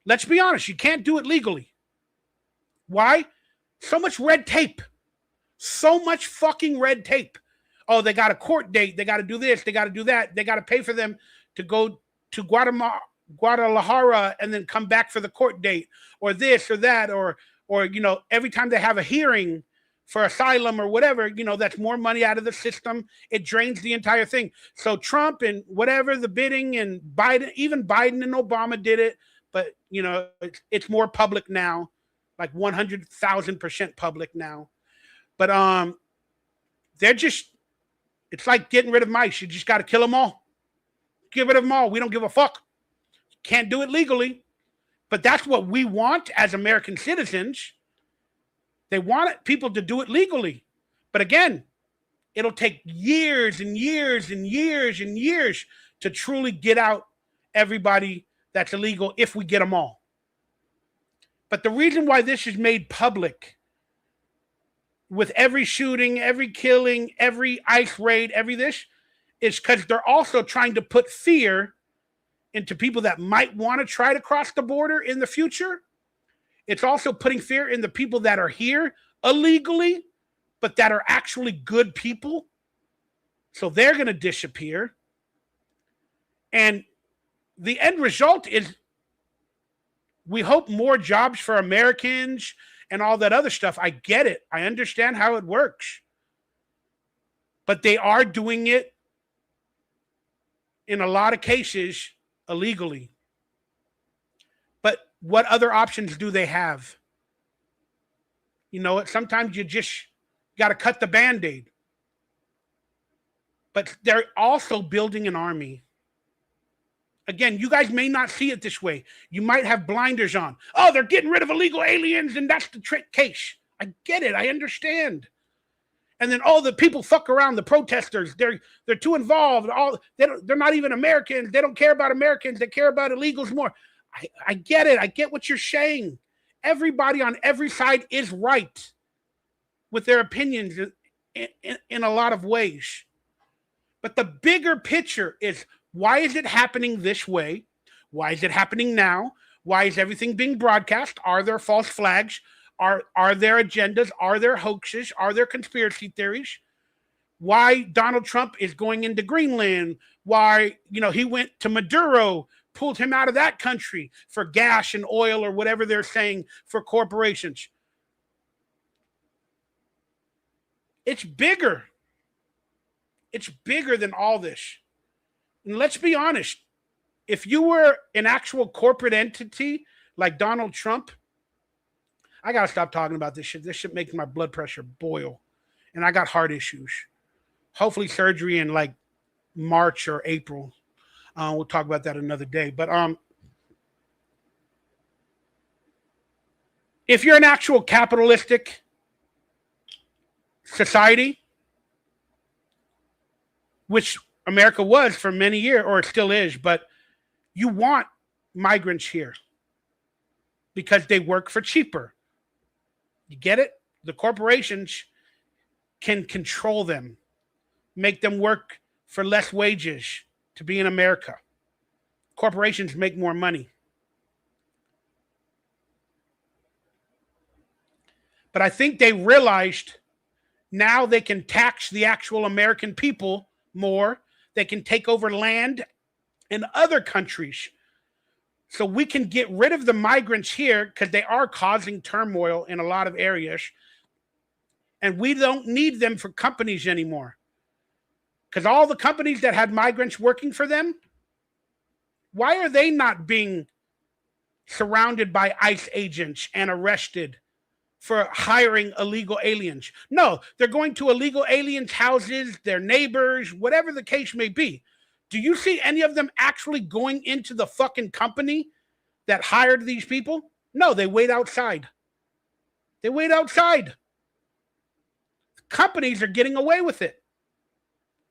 Let's be honest, you can't do it legally. Why? So much red tape. So much fucking red tape. Oh, they got a court date. They got to do this. They got to do that. They got to pay for them to go to Guadalajara and then come back for the court date, or this or that, or every time they have a hearing for asylum or whatever, that's more money out of the system. It drains the entire thing. So Trump and whatever the bidding, and Biden, even Biden and Obama did it, but it's more public now, like 100,000% public now. But it's like getting rid of mice. You just got to kill them all. Get rid of them all. We don't give a fuck. Can't do it legally. But that's what we want as American citizens. They want people to do it legally. But again, it'll take years and years and years and years to truly get out everybody that's illegal, if we get them all. But the reason why this is made public, with every shooting, every killing, every ICE raid, every this, is because they're also trying to put fear into people that might want to try to cross the border in the future. It's also putting fear in the people that are here illegally, but that are actually good people. So they're going to disappear. And the end result is, we hope more jobs for Americans and all that other stuff. I get it. I understand how it works. But they are doing it, in a lot of cases, illegally. But what other options do they have? Sometimes you just got to cut the Band-Aid. But they're also building an army. Again, you guys may not see it this way. You might have blinders on. Oh, they're getting rid of illegal aliens, and that's the trick case. I get it. I understand. And then, the people fuck around. The protesters, they're too involved. They're not even Americans. They don't care about Americans. They care about illegals more. I get it. I get what you're saying. Everybody on every side is right with their opinions in a lot of ways. But the bigger picture is, why is it happening this way? Why is it happening now? Why is everything being broadcast? Are there false flags? Are there agendas? Are there hoaxes? Are there conspiracy theories? Why Donald Trump is going into Greenland? Why, he went to Maduro, pulled him out of that country for gas and oil, or whatever they're saying, for corporations. It's bigger. It's bigger than all this. And let's be honest, if you were an actual corporate entity like Donald Trump, I got to stop talking about this shit. This shit makes my blood pressure boil. And I got heart issues. Hopefully surgery in like March or April. We'll talk about that another day. But if you're an actual capitalistic society, which America was for many years, or it still is, but you want migrants here because they work for cheaper. You get it? The corporations can control them, make them work for less wages to be in America. Corporations make more money. But I think they realized now they can tax the actual American people more. They can take over land in other countries. So we can get rid of the migrants here because they are causing turmoil in a lot of areas. And we don't need them for companies anymore. Because all the companies that had migrants working for them, why are they not being surrounded by ICE agents and arrested for hiring illegal aliens? No, they're going to illegal aliens' houses, their neighbors, whatever the case may be. Do you see any of them actually going into the fucking company that hired these people? No, they wait outside. They wait outside. Companies are getting away with it.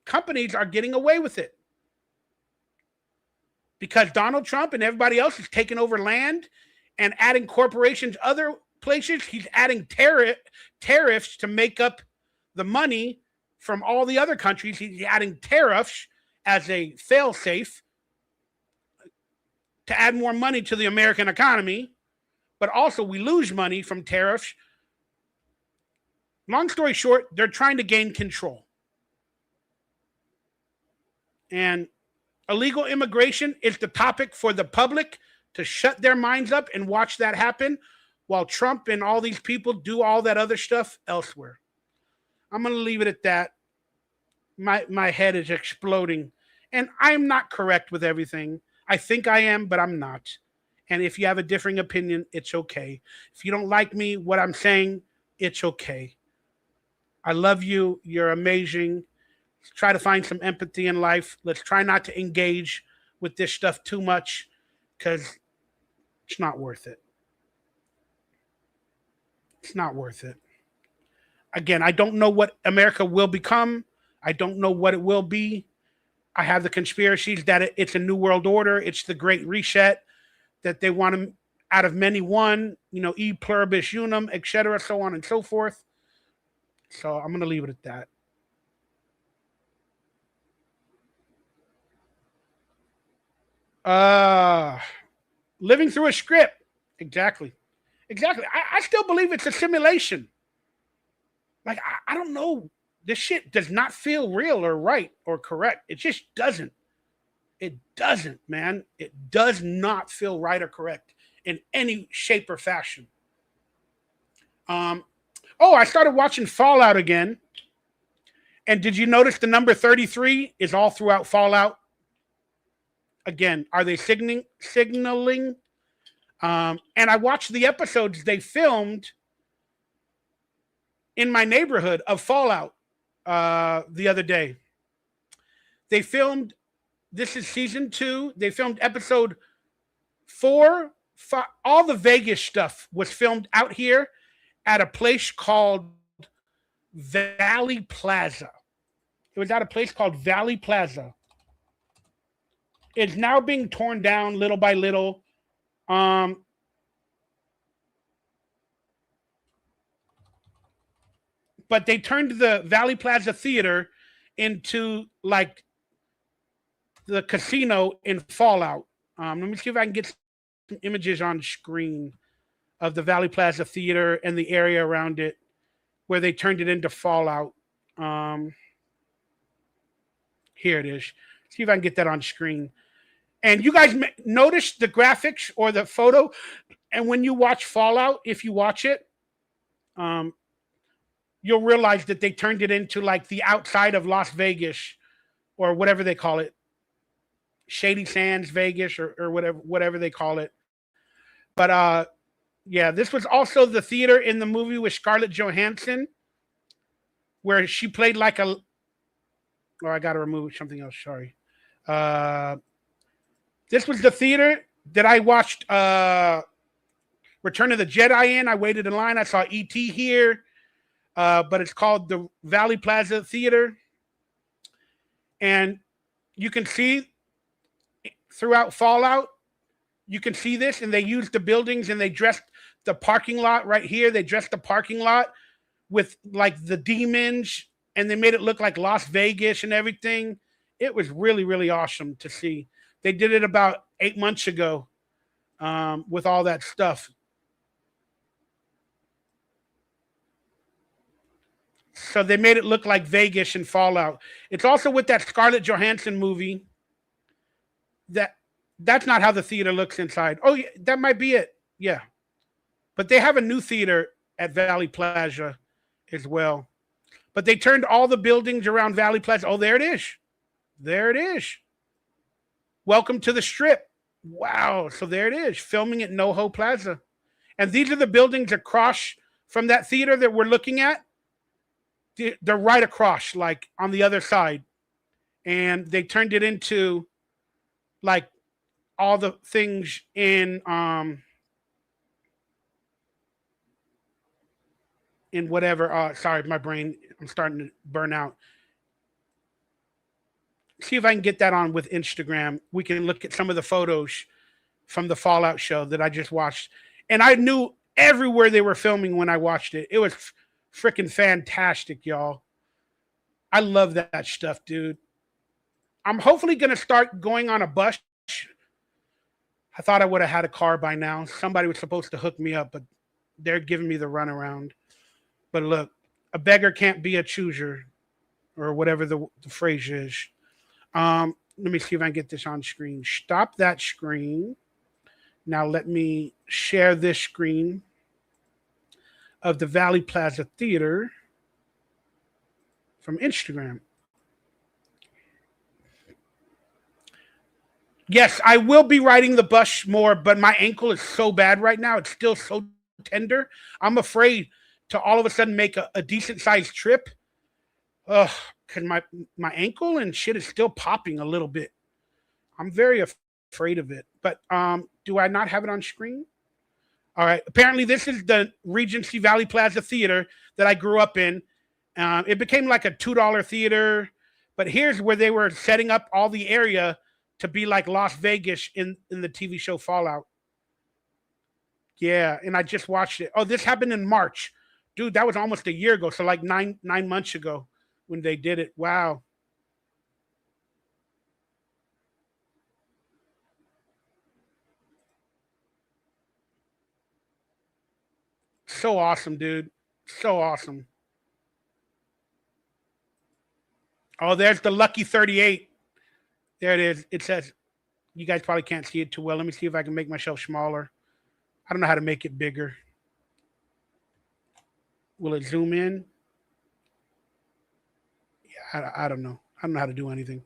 Companies are getting away with it. Because Donald Trump and everybody else is taking over land and adding corporations other places. He's adding tariffs to make up the money from all the other countries. He's adding tariffs as a fail-safe to add more money to the American economy, but also we lose money from tariffs. Long story short, they're trying to gain control. And illegal immigration is the topic for the public to shut their minds up and watch that happen while Trump and all these people do all that other stuff elsewhere. I'm going to leave it at that. My head is exploding. And I'm not correct with everything. I think I am, but I'm not. And if you have a differing opinion, it's okay. If you don't like me, what I'm saying, it's okay. I love you. You're amazing. Let's try to find some empathy in life. Let's try not to engage with this stuff too much because it's not worth it. It's not worth it. Again, I don't know what America will become. I don't know what it will be. I have the conspiracies that it's a new world order. It's the great reset, that they want to, out of many one, e pluribus unum, etc., so on and so forth. So I'm going to leave it at that. Living through a script. Exactly. I still believe it's a simulation. Like, I don't know. This shit does not feel real or right or correct. It just doesn't. It doesn't, man. It does not feel right or correct in any shape or fashion. I started watching Fallout again. And did you notice the number 33 is all throughout Fallout? Again, are they signaling? And I watched the episodes they filmed in my neighborhood of Fallout the other day. They filmed, this is season 2. They filmed episode 4. All the Vegas stuff was filmed out here at a place called Valley Plaza. It was at a place called Valley Plaza. It's now being torn down little by little. But they turned the Valley Plaza Theater into like the casino in Fallout. Let me see if I can get some images on screen of the Valley Plaza Theater and the area around it where they turned it into Fallout. Here it is. See if I can get that on screen. And you guys notice the graphics or the photo. And when you watch Fallout, if you watch it, you'll realize that they turned it into like the outside of Las Vegas or whatever they call it. Shady Sands, Vegas, or whatever they call it. But yeah, this was also the theater in the movie with Scarlett Johansson where she played like a... Oh, I got to remove something else. Sorry. This was the theater that I watched Return of the Jedi in. I waited in line. I saw E.T. here. But it's called the Valley Plaza Theater. And you can see throughout Fallout, you can see this, and they used the buildings and they dressed the parking lot right here. They dressed the parking lot with like the demons, and they made it look like Las Vegas and everything. It was really, really awesome to see. They did it about 8 months ago with all that stuff. So they made it look like Vegas and Fallout. It's also with that Scarlett Johansson movie that That's not how the theater looks inside. Oh, yeah, that might be it. Yeah. But they have a new theater at Valley Plaza as well. But they turned all the buildings around Valley Plaza. Oh, there it is. There it is. Welcome to the Strip. Wow. So there it is. Filming at NoHo Plaza. And these are the buildings across from that theater that we're looking at. They're right across, like on the other side. And they turned it into like all the things in whatever. Sorry, my brain, I'm starting to burn out. See if I can get that on with Instagram. We can look at some of the photos from the Fallout show that I just watched. And I knew everywhere they were filming when I watched it. It was freaking fantastic, y'all. I love that stuff, dude. I'm hopefully going to start going on a bus. I thought I would have had a car by now. Somebody was supposed to hook me up, but they're giving me the runaround. But look, a beggar can't be a chooser, or whatever the phrase is. Let me see if I can get this on screen. Stop that screen. Now let me share this screen of the Valley Plaza Theater from Instagram. Yes, I will be riding the bus more, but my ankle is so bad right now. It's still so tender. I'm afraid to all of a sudden make a decent sized trip. Ugh, because my ankle and shit is still popping a little bit. I'm very afraid of it. But do I not have it on screen? All right. Apparently, this is the Regency Valley Plaza Theater that I grew up in. It became like a $2 theater. But here's where they were setting up all the area to be like Las Vegas in the TV show Fallout. Yeah, and I just watched it. Oh, this happened in March. Dude, that was almost a year ago. So like nine months ago when they did it. Wow. So awesome, dude. So awesome. Oh, there's the Lucky 38. There it is. It says, you guys probably can't see it too well. Let me see if I can make myself smaller. I don't know how to make it bigger. Will it zoom in? Yeah, I don't know. I don't know how to do anything.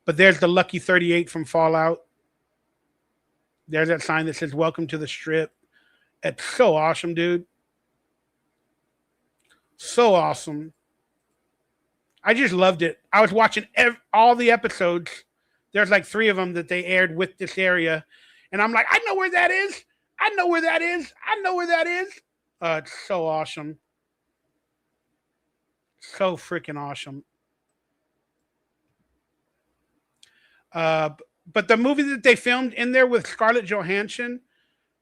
But there's the Lucky 38 from Fallout. There's that sign that says, welcome to the Strip. It's so awesome, dude. So awesome. I just loved it. I was watching all the episodes. There's like 3 of them that they aired with this area. And I'm like, I know where that is. I know where that is. I know where that is. It's so awesome. So freaking awesome. But the movie that they filmed in there with Scarlett Johansson,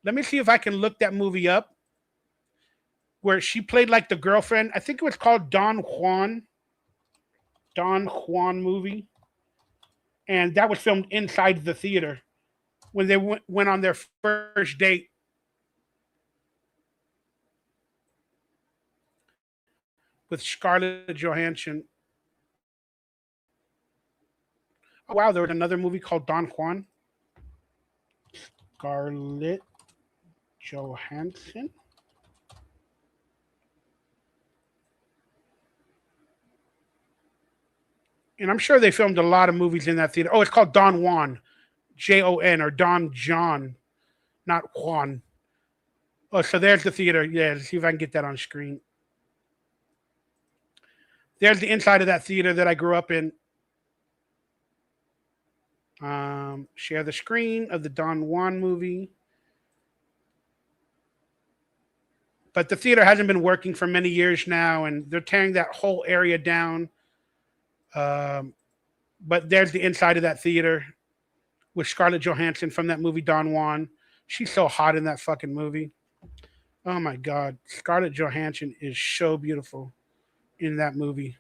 let me see if I can look that movie up, where she played like the girlfriend. I think it was called Don Juan movie. And that was filmed inside the theater when they went on their first date. With Scarlett Johansson. Oh, wow, there was another movie called Don Juan. Scarlett Johansson. And I'm sure they filmed a lot of movies in that theater. Oh, it's called Don Juan. Jon, or Don John, not Juan. Oh, so there's the theater. Yeah, let's see if I can get that on screen. There's the inside of that theater that I grew up in. Share the screen of the Don Juan movie. But the theater hasn't been working for many years now, and they're tearing that whole area down. But there's the inside of that theater with Scarlett Johansson from that movie Don Juan. She's so hot in that fucking movie. Oh my God. Scarlett Johansson is so beautiful in that movie.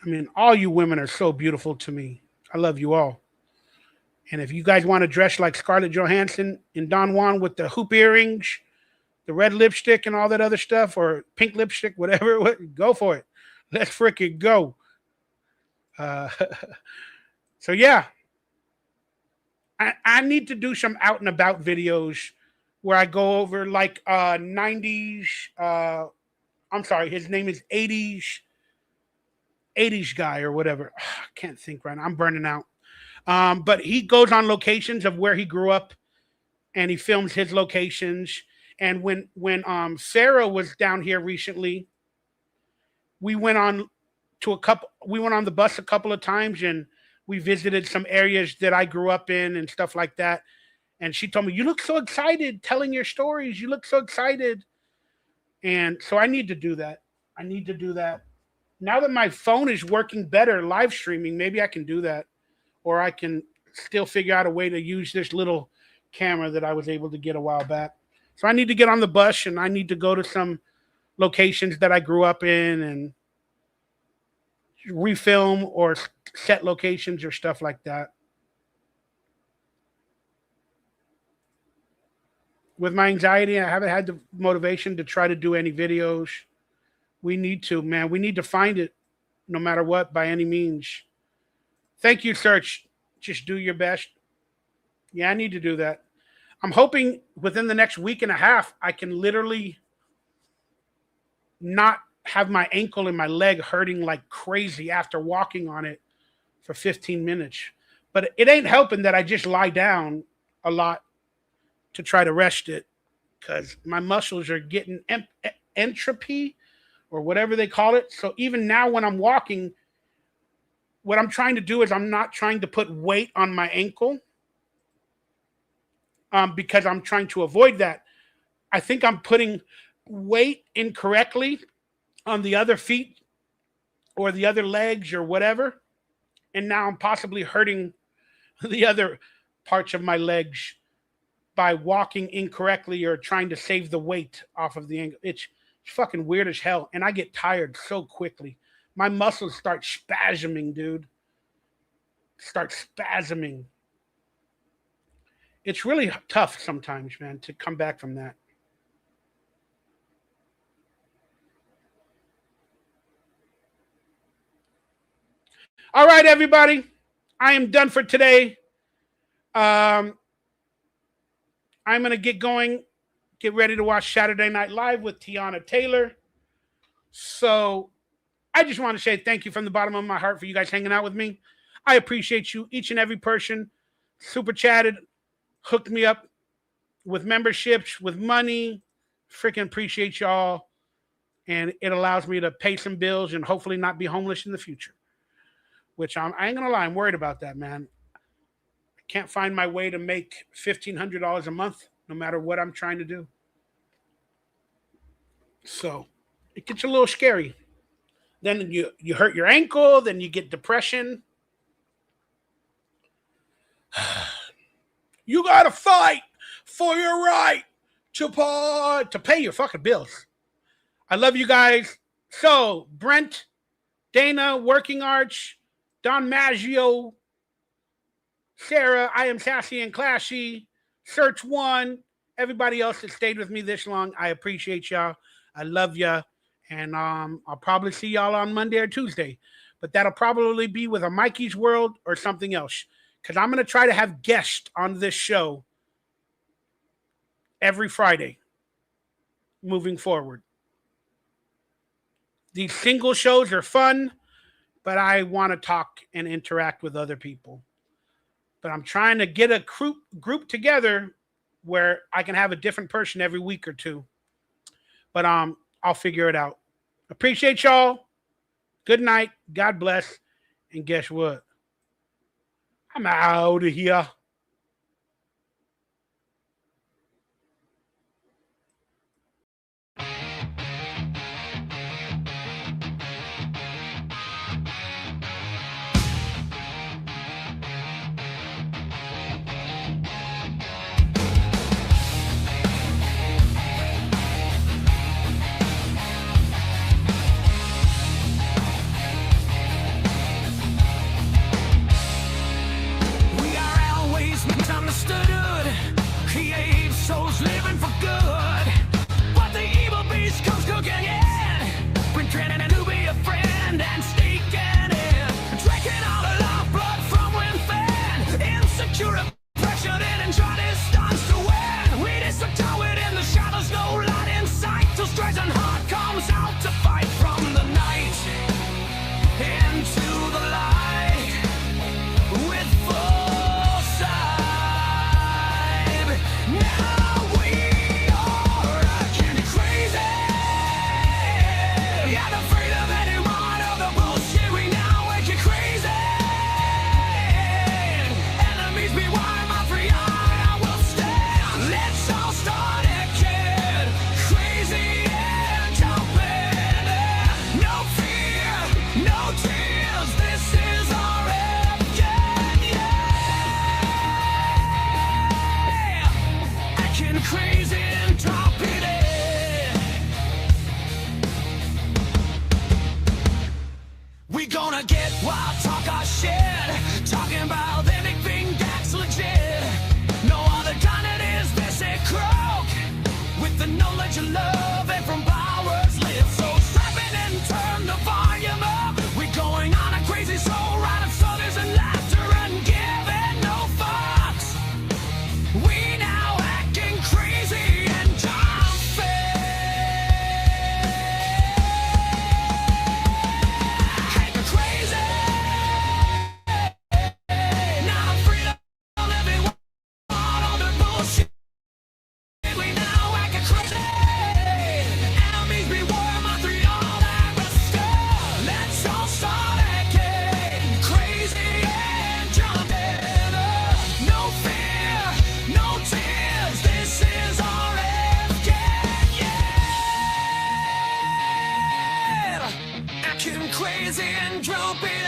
I mean, all you women are so beautiful to me. I love you all. And if you guys want to dress like Scarlett Johansson in Don Juan with the hoop earrings, the red lipstick and all that other stuff, or pink lipstick, whatever, go for it. Let's freaking go. So yeah, I need to do some out and about videos where I go over like 90s. I'm sorry, his name is 80s guy or whatever. I can't think right now. I'm burning out. But he goes on locations of where he grew up, and he films his locations. And when Sarah was down here recently, we went on the bus a couple of times, and we visited some areas that I grew up in and stuff like that. And she told me, "You look so excited telling your stories. You look so excited." And so I need to do that. Now that my phone is working better, live streaming, maybe I can do that. Or I can still figure out a way to use this little camera that I was able to get a while back. So I need to get on the bus, and I need to go to some locations that I grew up in and refilm or set locations or stuff like that. With my anxiety, I haven't had the motivation to try to do any videos. We need to, man. We need to find it no matter what, by any means. Thank you, Search. Just do your best. Yeah, I need to do that. I'm hoping within the next week and a half, I can literally not have my ankle and my leg hurting like crazy after walking on it for 15 minutes. But it ain't helping that I just lie down a lot to try to rest it, because my muscles are getting entropy or whatever they call it. So even now when I'm walking, what I'm trying to do is I'm not trying to put weight on my ankle because I'm trying to avoid that. I think I'm putting weight incorrectly on the other feet or the other legs or whatever. And now I'm possibly hurting the other parts of my legs by walking incorrectly or trying to save the weight off of the ankle. It's fucking weird as hell. And I get tired so quickly. My muscles start spasming, dude. Start spasming. It's really tough sometimes, man, to come back from that. All right, everybody. I am done for today. I'm going to get going, get ready to watch Saturday Night Live with Tiana Taylor. So I just want to say thank you from the bottom of my heart for you guys hanging out with me. I appreciate you, each and every person. Super chatted, hooked me up with memberships, with money. Freaking appreciate y'all. And it allows me to pay some bills and hopefully not be homeless in the future. Which I ain't going to lie, I'm worried about that, man. I can't find my way to make $1,500 a month, no matter what I'm trying to do. So it gets a little scary. Then you hurt your ankle, then you get depression. You got to fight for your right to pay your fucking bills. I love you guys. So, Brent, Dana, Working Arch, Don Maggio, Sarah, I Am Sassy and Classy, Search One, everybody else that stayed with me this long, I appreciate y'all. I love ya. And I'll probably see y'all on Monday or Tuesday. But that'll probably be with a Mikey's World or something else. Because I'm going to try to have guests on this show every Friday moving forward. These single shows are fun, but I want to talk and interact with other people. But I'm trying to get a group together where I can have a different person every week or two. But I'll figure it out. Appreciate y'all. Good night. God bless. And guess what? I'm out of here. dropping